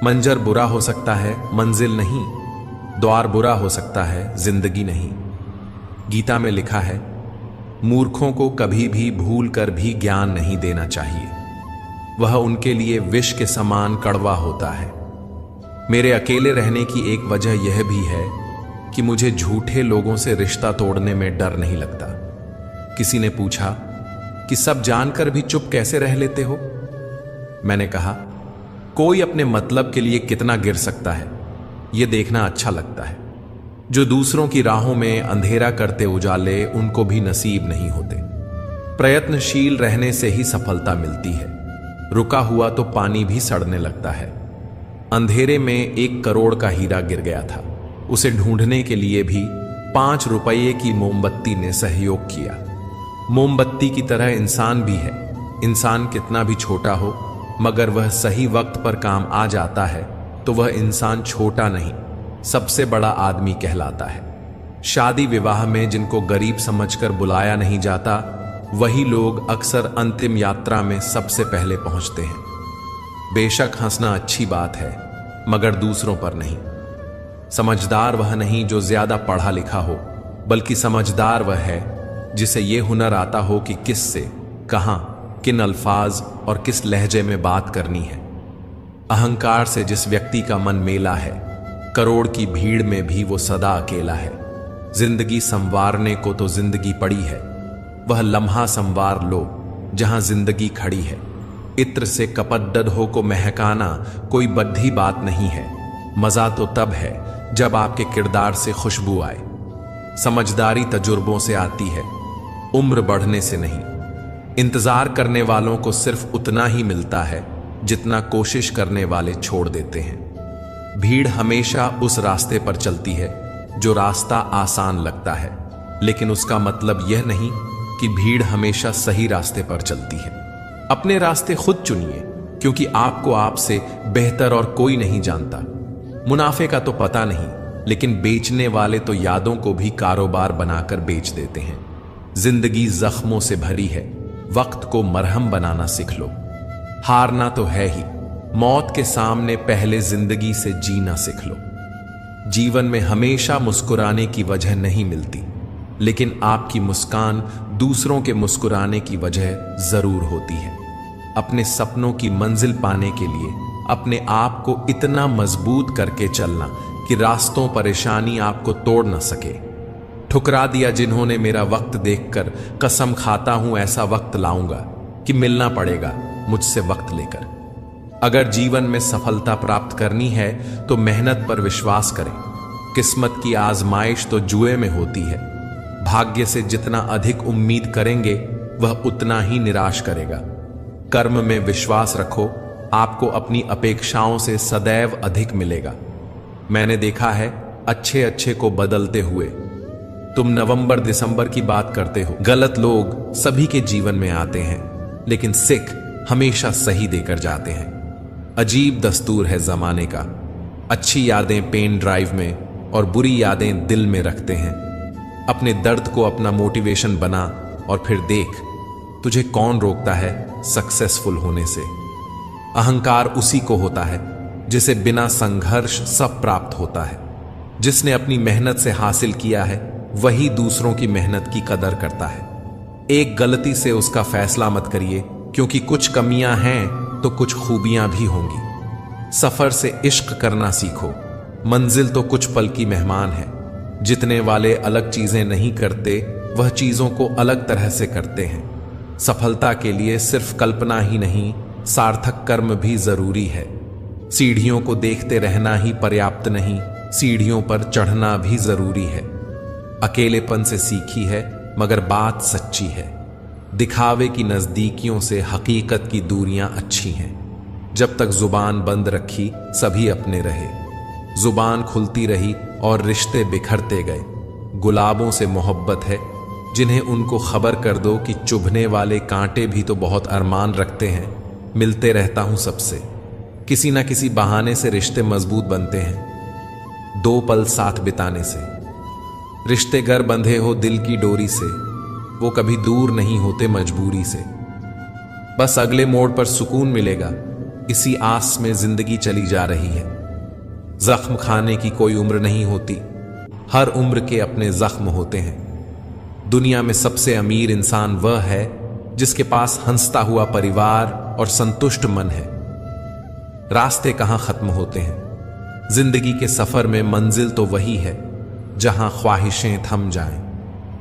मंजर बुरा हो सकता है, मंजिल नहीं। द्वार बुरा हो सकता है, जिंदगी नहीं। गीता में लिखा है, मूर्खों को कभी भी भूल कर भी ज्ञान नहीं देना चाहिए। वह उनके लिए विष के समान कड़वा होता है। मेरे अकेले रहने की एक वजह यह भी है कि मुझे झूठे लोगों से रिश्ता तोड़ने में डर नहीं लगता। किसी ने पूछा कि सब जानकर भी चुप कैसे रह लेते हो? मैंने कहा, कोई अपने मतलब के लिए कितना गिर सकता है, यह देखना अच्छा लगता है। जो दूसरों की राहों में अंधेरा करते उजाले उनको भी नसीब नहीं होते। प्रयत्नशील रहने से ही सफलता मिलती है। रुका हुआ तो पानी भी सड़ने लगता है। अंधेरे में 1 करोड़ का हीरा गिर गया था। उसे ढूंढने के लिए भी 5 रुपये की मोमबत्ती ने सहयोग किया। मोमबत्ती की तरह इंसान भी है। इंसान कितना भी छोटा हो, मगर वह सही वक्त पर काम आ जाता है तो वह इंसान छोटा नहीं, सबसे बड़ा आदमी कहलाता है। शादी विवाह में जिनको गरीब समझकर बुलाया नहीं जाता, वही लोग अक्सर अंतिम यात्रा में सबसे पहले पहुंचते हैं। बेशक हंसना अच्छी बात है, मगर दूसरों पर नहीं। समझदार वह नहीं जो ज्यादा पढ़ा लिखा हो, बल्कि समझदार वह है जिसे यह हुनर आता हो कि किससे, कहां, किन अल्फाज और किस लहजे में बात करनी है। अहंकार से जिस व्यक्ति का मन मेला है, करोड़ की भीड़ में भी वो सदा अकेला है। जिंदगी संवारने को तो जिंदगी पड़ी है, वह लम्हा संवार लो जहां जिंदगी खड़ी है। इत्र से कपड्डड हो को महकाना कोई बद्धी बात नहीं है। मजा तो तब है जब आपके किरदार से खुशबू आए। समझदारी तजुर्बों से आती है, उम्र बढ़ने से नहीं। इंतजार करने वालों को सिर्फ उतना ही मिलता है जितना कोशिश करने वाले छोड़ देते हैं। भीड़ हमेशा उस रास्ते पर चलती है जो रास्ता आसान लगता है, लेकिन उसका मतलब यह नहीं कि भीड़ हमेशा सही रास्ते पर चलती है। अपने रास्ते खुद चुनिए, क्योंकि आपको आपसे बेहतर और कोई नहीं जानता। मुनाफे का तो पता नहीं, लेकिन बेचने वाले तो यादों को भी कारोबार बनाकर बेच देते हैं। जिंदगी जख्मों से भरी है, वक्त को मरहम बनाना सीख लो। हारना तो है ही, मौत के सामने पहले जिंदगी से जीना सीख लो। जीवन में हमेशा मुस्कुराने की वजह नहीं मिलती, लेकिन आपकी मुस्कान दूसरों के मुस्कुराने की वजह जरूर होती है। अपने सपनों की मंजिल पाने के लिए अपने आप को इतना मजबूत करके चलना कि रास्तों परेशानी आपको तोड़ न सके। ठुकरा दिया जिन्होंने मेरा वक्त देखकर, कसम खाता हूं ऐसा वक्त लाऊंगा कि मिलना पड़ेगा मुझसे वक्त लेकर। अगर जीवन में सफलता प्राप्त करनी है तो मेहनत पर विश्वास करें। किस्मत की आजमाइश तो जुए में होती है। भाग्य से जितना अधिक उम्मीद करेंगे वह उतना ही निराश करेगा। कर्म में विश्वास रखो, आपको अपनी अपेक्षाओं से सदैव अधिक मिलेगा। मैंने देखा है अच्छे अच्छे को बदलते हुए। तुम नवंबर दिसंबर की बात करते हो। गलत लोग सभी के जीवन में आते हैं, लेकिन सिख हमेशा सही देकर जाते हैं। अजीब दस्तूर है जमाने का। अच्छी यादें पेन ड्राइव में और बुरी यादें दिल में रखते हैं। अपने दर्द को अपना मोटिवेशन बना और फिर देख तुझे कौन रोकता है सक्सेसफुल होने से। अहंकार उसी को होता है जिसे बिना संघर्ष सब प्राप्त होता है। जिसने अपनी मेहनत से हासिल किया है वही दूसरों की मेहनत की कदर करता है। एक गलती से उसका फैसला मत करिए, क्योंकि कुछ कमियां हैं तो कुछ खूबियां भी होंगी। सफर से इश्क करना सीखो, मंजिल तो कुछ पल की मेहमान है। जितने वाले अलग चीजें नहीं करते वह चीजों को अलग तरह से करते हैं। सफलता के लिए सिर्फ कल्पना ही नहीं, सार्थक कर्म भी जरूरी है। सीढ़ियों को देखते रहना ही पर्याप्त नहीं, सीढ़ियों पर चढ़ना भी जरूरी है। अकेलेपन से सीखी है, मगर बात सच्ची है। दिखावे की नजदीकियों से हकीकत की दूरियां अच्छी हैं। जब तक जुबान बंद रखी सभी अपने रहे। जुबान खुलती रही और रिश्ते बिखरते गए। गुलाबों से मोहब्बत है, जिन्हें उनको खबर कर दो कि चुभने वाले कांटे भी तो बहुत अरमान रखते हैं। मिलते रहता हूं सबसे, किसी ना किसी बहाने से रिश्ते मजबूत बनते हैं। 2 पल साथ बिताने से। रिश्ते गर बंधे हो दिल की डोरी से, वो कभी दूर नहीं होते मजबूरी से। बस अगले मोड़ पर सुकून मिलेगा, इसी आस में जिंदगी चली जा रही है। जख्म खाने की कोई उम्र नहीं होती, हर उम्र के अपने जख्म होते हैं। दुनिया में सबसे अमीर इंसान वह है जिसके पास हंसता हुआ परिवार और संतुष्ट मन है। रास्ते कहां खत्म होते हैं? जिंदगी के सफर में मंजिल तो वही है जहां ख्वाहिशें थम जाएं।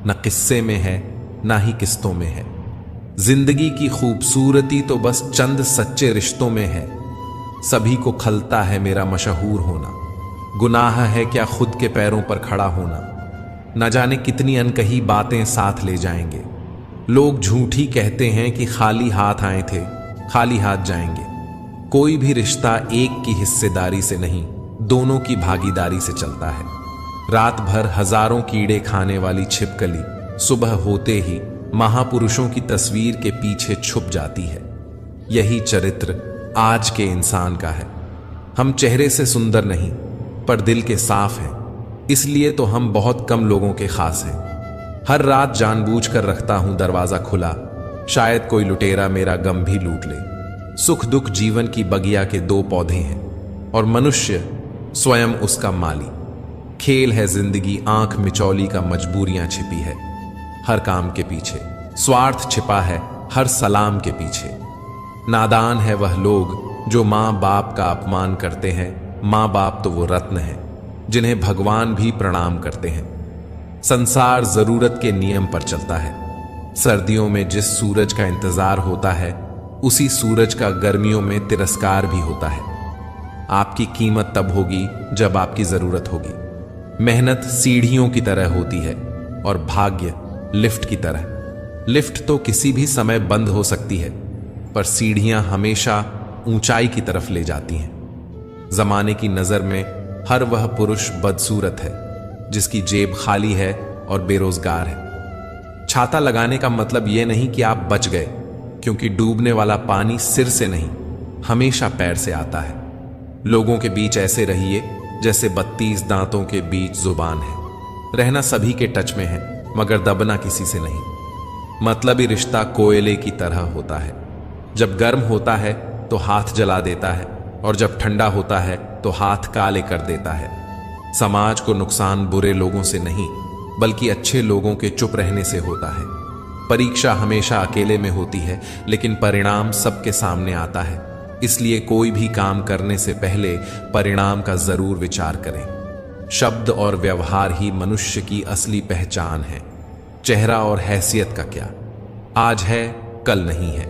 न किस्से में है ना ही किस्तों में है। जिंदगी की खूबसूरती तो बस चंद सच्चे रिश्तों में है। सभी को खलता है मेरा मशहूर होना। गुनाह है क्या खुद के पैरों पर खड़ा होना। न जाने कितनी अनकही बातें साथ ले जाएंगे। लोग झूठी कहते हैं कि खाली हाथ आए थे, खाली हाथ जाएंगे। कोई भी रिश्ता एक की हिस्सेदारी से नहीं, दोनों की भागीदारी से चलता है। रात भर हजारों कीड़े खाने वाली छिपकली सुबह होते ही महापुरुषों की तस्वीर के पीछे छुप जाती है। यही चरित्र आज के इंसान का है। हम चेहरे से सुंदर नहीं, पर दिल के साफ हैं। इसलिए तो हम बहुत कम लोगों के खास हैं। हर रात जानबूझकर रखता हूं दरवाजा खुला, शायद कोई लुटेरा मेरा गम भी लूट ले। सुख दुख जीवन की बगिया के दो पौधे हैं और मनुष्य स्वयं उसका माली। खेल है जिंदगी, आंख मिचौली का मजबूरियां छिपी है हर काम के पीछे। स्वार्थ छिपा है हर सलाम के पीछे। नादान है वह लोग जो मां बाप का अपमान करते हैं। मां बाप तो वो रत्न है जिन्हें भगवान भी प्रणाम करते हैं। संसार जरूरत के नियम पर चलता है। सर्दियों में जिस सूरज का इंतजार होता है, उसी सूरज का गर्मियों में तिरस्कार भी होता है। आपकी कीमत तब होगी जब आपकी जरूरत होगी। मेहनत सीढ़ियों की तरह होती है और भाग्य लिफ्ट की तरह। लिफ्ट तो किसी भी समय बंद हो सकती है, पर सीढ़ियां हमेशा ऊंचाई की तरफ ले जाती हैं। जमाने की नजर में हर वह पुरुष बदसूरत है जिसकी जेब खाली है और बेरोजगार है। छाता लगाने का मतलब यह नहीं कि आप बच गए, क्योंकि डूबने वाला पानी सिर से नहीं, हमेशा पैर से आता है। लोगों के बीच ऐसे रहिए जैसे 32 दांतों के बीच जुबान है। रहना सभी के टच में है, मगर दबना किसी से नहीं। मतलबी रिश्ता कोयले की तरह होता है। जब गर्म होता है तो हाथ जला देता है, और जब ठंडा होता है तो हाथ काले कर देता है। समाज को नुकसान बुरे लोगों से नहीं, बल्कि अच्छे लोगों के चुप रहने से होता है। परीक्षा हमेशा अकेले में होती है, लेकिन परिणाम सबके सामने आता है। इसलिए कोई भी काम करने से पहले परिणाम का जरूर विचार करें। शब्द और व्यवहार ही मनुष्य की असली पहचान है। चेहरा और हैसियत का क्या, आज है कल नहीं है।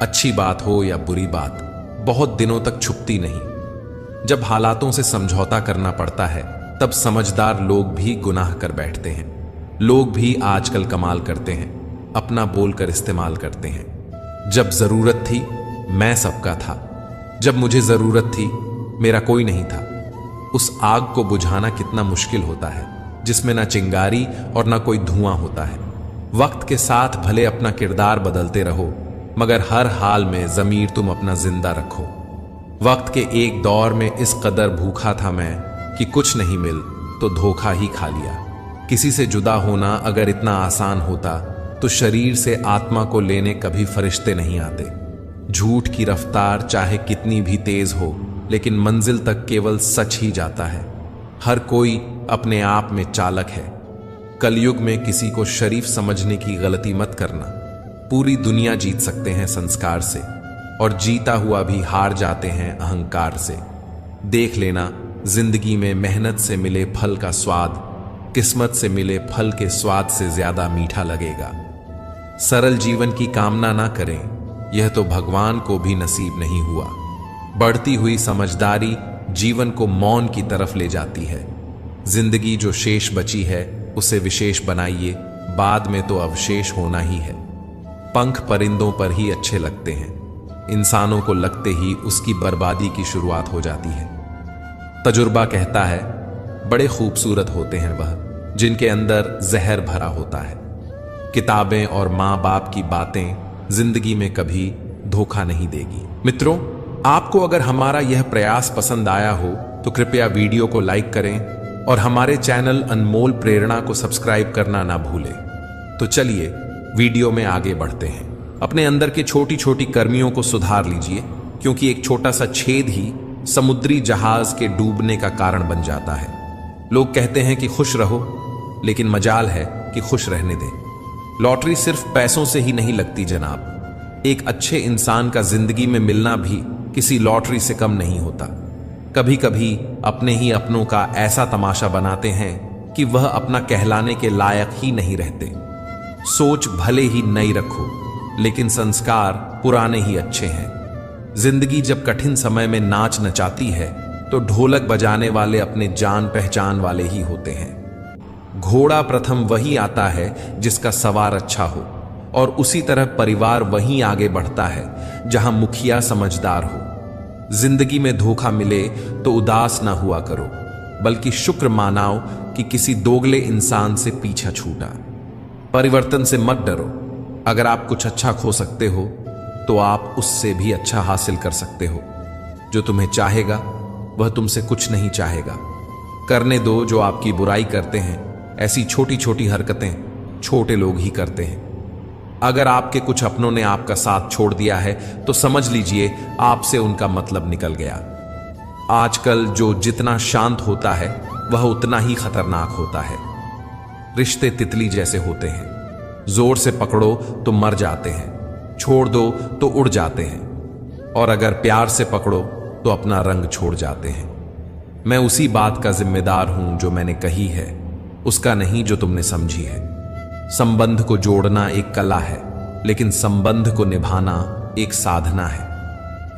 अच्छी बात हो या बुरी बात, बहुत दिनों तक छुपती नहीं। जब हालातों से समझौता करना पड़ता है, तब समझदार लोग भी गुनाह कर बैठते हैं। लोग भी आजकल कमाल करते हैं, अपना बोलकर इस्तेमाल करते हैं। जब जरूरत थी मैं सबका था, जब मुझे जरूरत थी मेरा कोई नहीं था। उस आग को बुझाना कितना मुश्किल होता है जिसमें ना चिंगारी और ना कोई धुआं होता है। वक्त के साथ भले अपना किरदार बदलते रहो, मगर हर हाल में ज़मीर तुम अपना जिंदा रखो। वक्त के एक दौर में इस कदर भूखा था मैं कि कुछ नहीं मिल तो धोखा ही खा लिया। किसी से जुदा होना अगर इतना आसान होता तो शरीर से आत्मा को लेने कभी फरिश्ते नहीं आते। झूठ की रफ्तार चाहे कितनी भी तेज हो, लेकिन मंजिल तक केवल सच ही जाता है। हर कोई अपने आप में चालक है। कलयुग में किसी को शरीफ समझने की गलती मत करना। पूरी दुनिया जीत सकते हैं संस्कार से, और जीता हुआ भी हार जाते हैं अहंकार से। देख लेना, जिंदगी में मेहनत से मिले फल का स्वाद किस्मत से मिले फल के स्वाद से ज्यादा मीठा लगेगा। सरल जीवन की कामना ना करें, यह तो भगवान को भी नसीब नहीं हुआ। बढ़ती हुई समझदारी जीवन को मौन की तरफ ले जाती है। जिंदगी जो शेष बची है उसे विशेष बनाइए, बाद में तो अवशेष होना ही है। पंख परिंदों पर ही अच्छे लगते हैं, इंसानों को लगते ही उसकी बर्बादी की शुरुआत हो जाती है। तजुर्बा कहता है, बड़े खूबसूरत होते हैं वह जिनके अंदर जहर भरा होता है। किताबें और माँ बाप की बातें जिंदगी में कभी धोखा नहीं देगी। मित्रों, आपको अगर हमारा यह प्रयास पसंद आया हो तो कृपया वीडियो को लाइक करें और हमारे चैनल अनमोल प्रेरणा को सब्सक्राइब करना ना भूलें। तो चलिए वीडियो में आगे बढ़ते हैं। अपने अंदर के छोटी छोटी कर्मियों को सुधार लीजिए, क्योंकि एक छोटा सा छेद ही समुद्री जहाज के डूबने का कारण बन जाता है। लोग कहते हैं कि खुश रहो, लेकिन मजाल है कि खुश रहने दें। लॉटरी सिर्फ पैसों से ही नहीं लगती जनाब। एक अच्छे इंसान का जिंदगी में मिलना भी किसी लॉटरी से कम नहीं होता। कभी कभी अपने ही अपनों का ऐसा तमाशा बनाते हैं कि वह अपना कहलाने के लायक ही नहीं रहते। सोच भले ही नई रखो, लेकिन संस्कार पुराने ही अच्छे हैं। जिंदगी जब कठिन समय में नाच नचाती है तो ढोलक बजाने वाले अपने जान पहचान वाले ही होते हैं। घोड़ा प्रथम वही आता है जिसका सवार अच्छा हो, और उसी तरह परिवार वहीं आगे बढ़ता है जहां मुखिया समझदार हो। जिंदगी में धोखा मिले तो उदास ना हुआ करो, बल्कि शुक्र मानाओ कि किसी दोगले इंसान से पीछा छूटा। परिवर्तन से मत डरो। अगर आप कुछ अच्छा खो सकते हो तो आप उससे भी अच्छा हासिल कर सकते हो। जो तुम्हें चाहेगा वह तुमसे कुछ नहीं चाहेगा। करने दो जो आपकी बुराई करते हैं। ऐसी छोटी छोटी हरकतें छोटे लोग ही करते हैं। अगर आपके कुछ अपनों ने आपका साथ छोड़ दिया है तो समझ लीजिए आपसे उनका मतलब निकल गया। आजकल जो जितना शांत होता है वह उतना ही खतरनाक होता है। रिश्ते तितली जैसे होते हैं, जोर से पकड़ो तो मर जाते हैं, छोड़ दो तो उड़ जाते हैं, और अगर प्यार से पकड़ो तो अपना रंग छोड़ जाते हैं। मैं उसी बात का जिम्मेदार हूं जो मैंने कही है, उसका नहीं जो तुमने समझी है। संबंध को जोड़ना एक कला है, लेकिन संबंध को निभाना एक साधना है।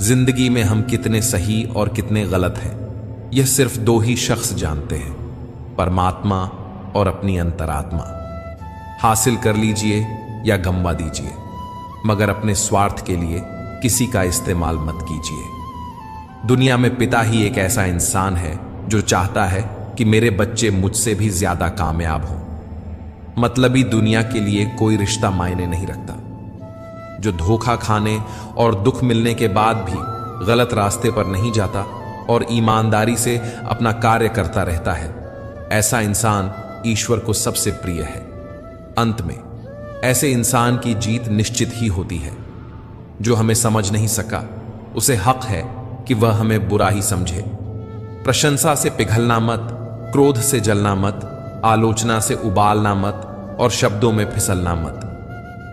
जिंदगी में हम कितने सही और कितने गलत हैं, यह सिर्फ दो ही शख्स जानते हैं, परमात्मा और अपनी अंतरात्मा। हासिल कर लीजिए या गंवा दीजिए, मगर अपने स्वार्थ के लिए किसी का इस्तेमाल मत कीजिए। दुनिया में पिता ही एक ऐसा इंसान है जो चाहता है कि मेरे बच्चे मुझसे भी ज्यादा कामयाब हों। मतलबी दुनिया के लिए कोई रिश्ता मायने नहीं रखता। जो धोखा खाने और दुख मिलने के बाद भी गलत रास्ते पर नहीं जाता और ईमानदारी से अपना कार्य करता रहता है, ऐसा इंसान ईश्वर को सबसे प्रिय है। अंत में ऐसे इंसान की जीत निश्चित ही होती है। जो हमें समझ नहीं सका उसे हक है कि वह हमें बुरा ही समझे। प्रशंसा से पिघलना मत, क्रोध से जलना मत, आलोचना से उबालना मत और शब्दों में फिसलना मत।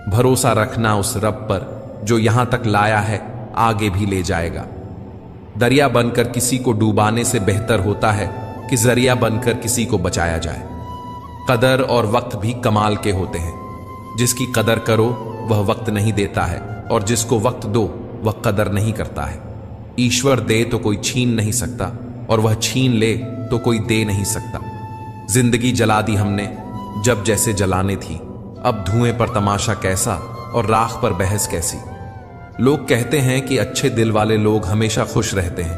भरोसा रखना उस रब पर जो यहां तक लाया है आगे भी ले जाएगा। दरिया बनकर किसी को डूबाने से बेहतर होता है कि जरिया बनकर किसी को बचाया जाए। कदर और वक्त भी कमाल के होते हैं। जिसकी कदर करो वह वक्त नहीं देता है, और जिसको वक्त दो वह कदर नहीं करता है। ईश्वर दे तो कोई छीन नहीं सकता, और वह छीन ले तो कोई दे नहीं सकता। जिंदगी जला दी हमने जब जैसे जलाने थी, अब धुएं पर तमाशा कैसा और राख पर बहस कैसी। लोग कहते हैं कि अच्छे दिल वाले लोग हमेशा खुश रहते हैं,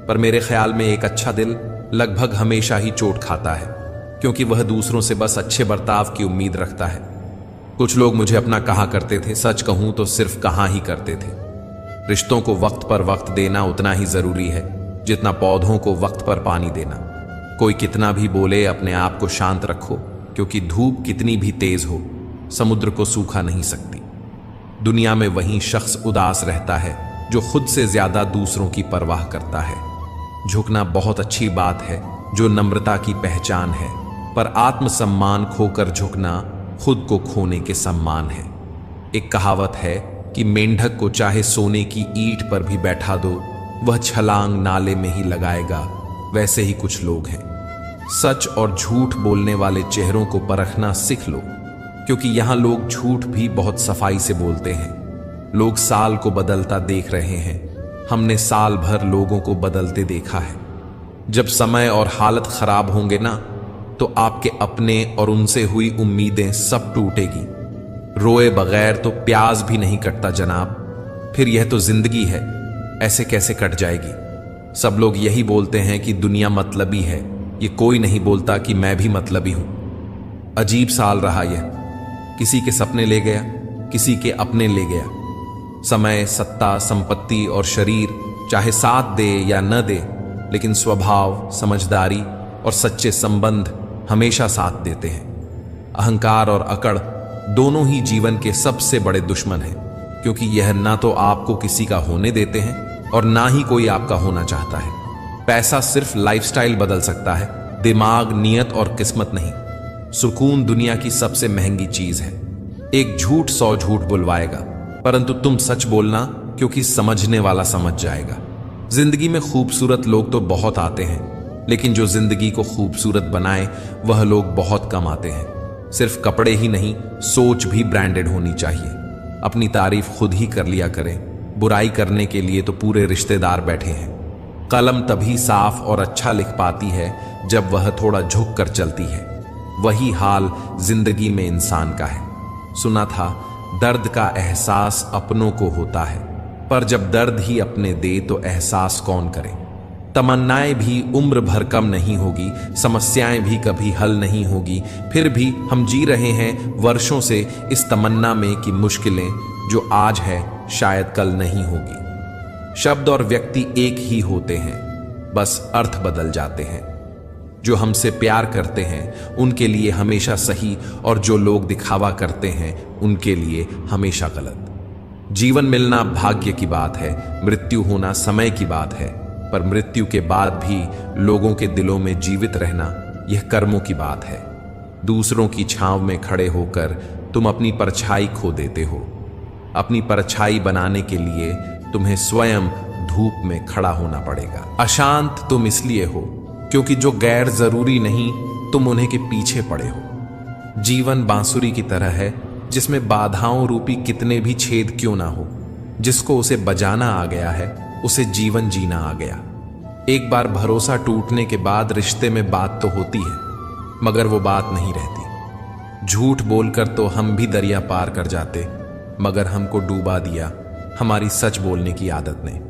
पर मेरे ख्याल में एक अच्छा दिल लगभग हमेशा ही चोट खाता है, क्योंकि वह दूसरों से बस अच्छे बर्ताव की उम्मीद रखता है। कुछ लोग मुझे अपना कहा करते थे, सच कहूं तो सिर्फ कहा ही करते थे। रिश्तों को वक्त पर वक्त देना उतना ही जरूरी है जितना पौधों को वक्त पर पानी देना। कोई कितना भी बोले अपने आप को शांत रखो, क्योंकि धूप कितनी भी तेज हो समुद्र को सूखा नहीं सकती। दुनिया में वही शख्स उदास रहता है जो खुद से ज्यादा दूसरों की परवाह करता है। झुकना बहुत अच्छी बात है जो नम्रता की पहचान है, पर आत्मसम्मान खोकर झुकना खुद को खोने के सम्मान है। एक कहावत है कि मेंढक को चाहे सोने की ईंट पर भी बैठा दो वह छलांग नाले में ही लगाएगा। वैसे ही कुछ लोग हैं। सच और झूठ बोलने वाले चेहरों को परखना सीख लो, क्योंकि यहां लोग झूठ भी बहुत सफाई से बोलते हैं। लोग साल को बदलता देख रहे हैं, हमने साल भर लोगों को बदलते देखा है। जब समय और हालत खराब होंगे ना, तो आपके अपने और उनसे हुई उम्मीदें सब टूटेगी। रोए बगैर तो प्याज भी नहीं कटता जनाब। फिर यह तो जिंदगी है, ऐसे कैसे कट जाएगी। सब लोग यही बोलते हैं कि दुनिया मतलबी है, ये कोई नहीं बोलता कि मैं भी मतलबी हूं। अजीब साल रहा यह, किसी के सपने ले गया, किसी के अपने ले गया। समय, सत्ता, संपत्ति और शरीर चाहे साथ दे या न दे, लेकिन स्वभाव, समझदारी और सच्चे संबंध हमेशा साथ देते हैं। अहंकार और अकड़ दोनों ही जीवन के सबसे बड़े दुश्मन हैं, क्योंकि यह ना तो आपको किसी का होने देते हैं और ना ही कोई आपका होना चाहता है। पैसा सिर्फ लाइफस्टाइल बदल सकता है, दिमाग, नियत और किस्मत नहीं। सुकून दुनिया की सबसे महंगी चीज है। एक झूठ 100 झूठ बुलवाएगा, परंतु तुम सच बोलना, क्योंकि समझने वाला समझ जाएगा। जिंदगी में खूबसूरत लोग तो बहुत आते हैं, लेकिन जो जिंदगी को खूबसूरत बनाए वह लोग बहुत कम आते हैं। सिर्फ कपड़े ही नहीं, सोच भी ब्रांडेड होनी चाहिए। अपनी तारीफ खुद ही कर लिया करें, बुराई करने के लिए तो पूरे रिश्तेदार बैठे हैं। कलम तभी साफ और अच्छा लिख पाती है जब वह थोड़ा झुक कर चलती है। वही हाल जिंदगी में इंसान का है। सुना था दर्द का एहसास अपनों को होता है, पर जब दर्द ही अपने दे तो एहसास कौन करे। तमन्नाएं भी उम्र भर कम नहीं होगी, समस्याएं भी कभी हल नहीं होगी, फिर भी हम जी रहे हैं वर्षों से इस तमन्ना में कि मुश्किलें जो आज है शायद कल नहीं होगी। शब्द और व्यक्ति एक ही होते हैं, बस अर्थ बदल जाते हैं। जो हमसे प्यार करते हैं उनके लिए हमेशा सही, और जो लोग दिखावा करते हैं उनके लिए हमेशा गलत। जीवन मिलना भाग्य की बात है, मृत्यु होना समय की बात है, पर मृत्यु के बाद भी लोगों के दिलों में जीवित रहना यह कर्मों की बात है। दूसरों की छांव में खड़े होकर तुम अपनी परछाई खो देते हो। अपनी परछाई बनाने के लिए तुम्हें स्वयं धूप में खड़ा होना पड़ेगा। अशांत तुम इसलिए हो क्योंकि जो गैर जरूरी नहीं तुम उन्हीं के पीछे पड़े हो। जीवन बांसुरी की तरह है जिसमें बाधाओं रूपी कितने भी छेद क्यों ना हो। जिसको उसे बजाना आ गया है उसे जीवन जीना आ गया। एक बार भरोसा टूटने के बाद रिश्ते में बात तो होती है, मगर वो बात नहीं रहती। झूठ बोलकर तो हम भी दरिया पार कर जाते, मगर हमको डूबा दिया हमारी सच बोलने की आदत ने।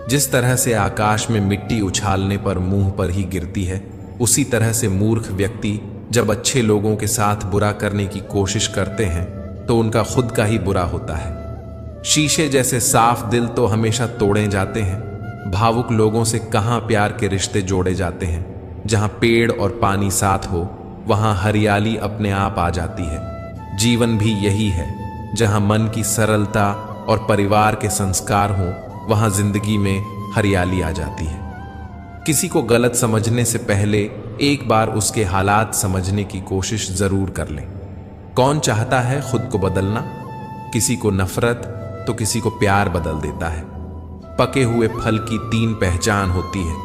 जिस तरह से आकाश में मिट्टी उछालने पर मुंह पर ही गिरती है, उसी तरह से मूर्ख व्यक्ति जब अच्छे लोगों के साथ बुरा करने की कोशिश करते हैं तो उनका खुद का ही बुरा होता है। शीशे जैसे साफ दिल तो हमेशा तोड़े जाते हैं। भावुक लोगों से कहां प्यार के रिश्ते जोड़े जाते हैं। जहां पेड़ और पानी साथ हो वहां हरियाली अपने आप आ जाती है। जीवन भी यही है, जहां मन की सरलता और परिवार के संस्कार हों वहां जिंदगी में हरियाली आ जाती है। किसी को गलत समझने से पहले एक बार उसके हालात समझने की कोशिश जरूर कर लें। कौन चाहता है खुद को बदलना? किसी को नफरत तो किसी को प्यार बदल देता है। पके हुए फल की 3 पहचान होती है,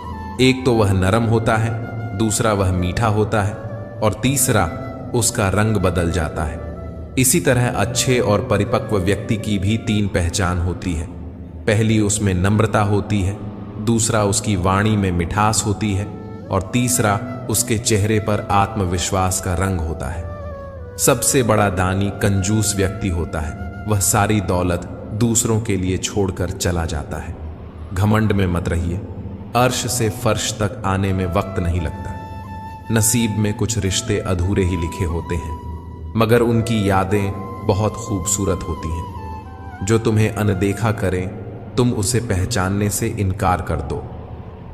एक तो वह नरम होता है, दूसरा वह मीठा होता है, और तीसरा उसका रंग बदल जाता है। इसी तरह अच्छे और परिपक्व व्यक्ति की भी 3 पहचान होती है। पहली उसमें नम्रता होती है, दूसरा उसकी वाणी में मिठास होती है, और तीसरा उसके चेहरे पर आत्मविश्वास का रंग होता है। सबसे बड़ा दानी कंजूस व्यक्ति होता है। वह सारी दौलत दूसरों के लिए छोड़कर चला जाता है। घमंड में मत रहिए, अर्श से फर्श तक आने में वक्त नहीं लगता। नसीब में कुछ रिश्ते अधूरे ही लिखे होते हैं, मगर उनकी यादें बहुत खूबसूरत होती हैं। जो तुम्हें अनदेखा करे तुम उसे पहचानने से इनकार कर दो।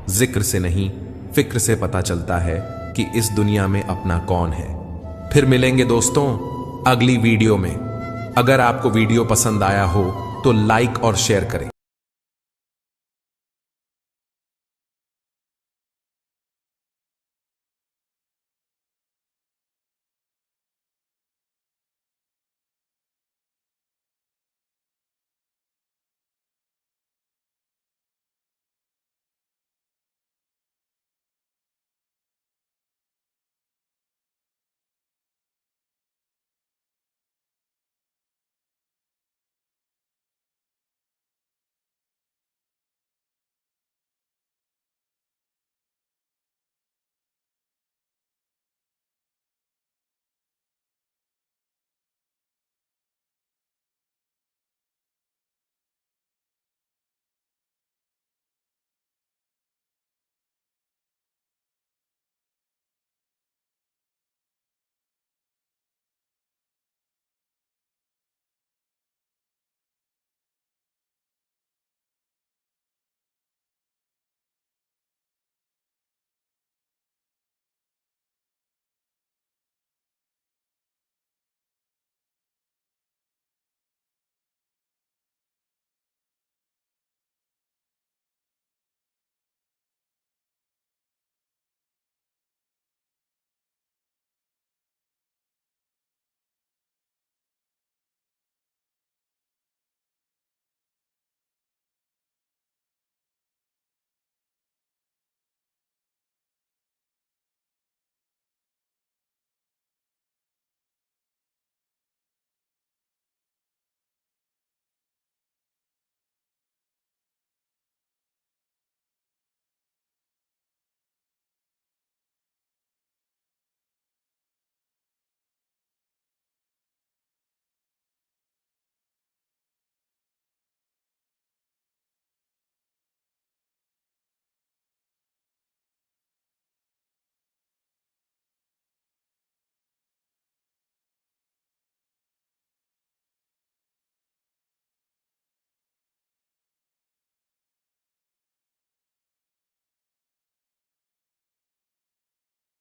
जिक्र से नहीं फिक्र से पता चलता है कि इस दुनिया में अपना कौन है। फिर मिलेंगे दोस्तों अगली वीडियो में। अगर आपको वीडियो पसंद आया हो तो लाइक और शेयर करें।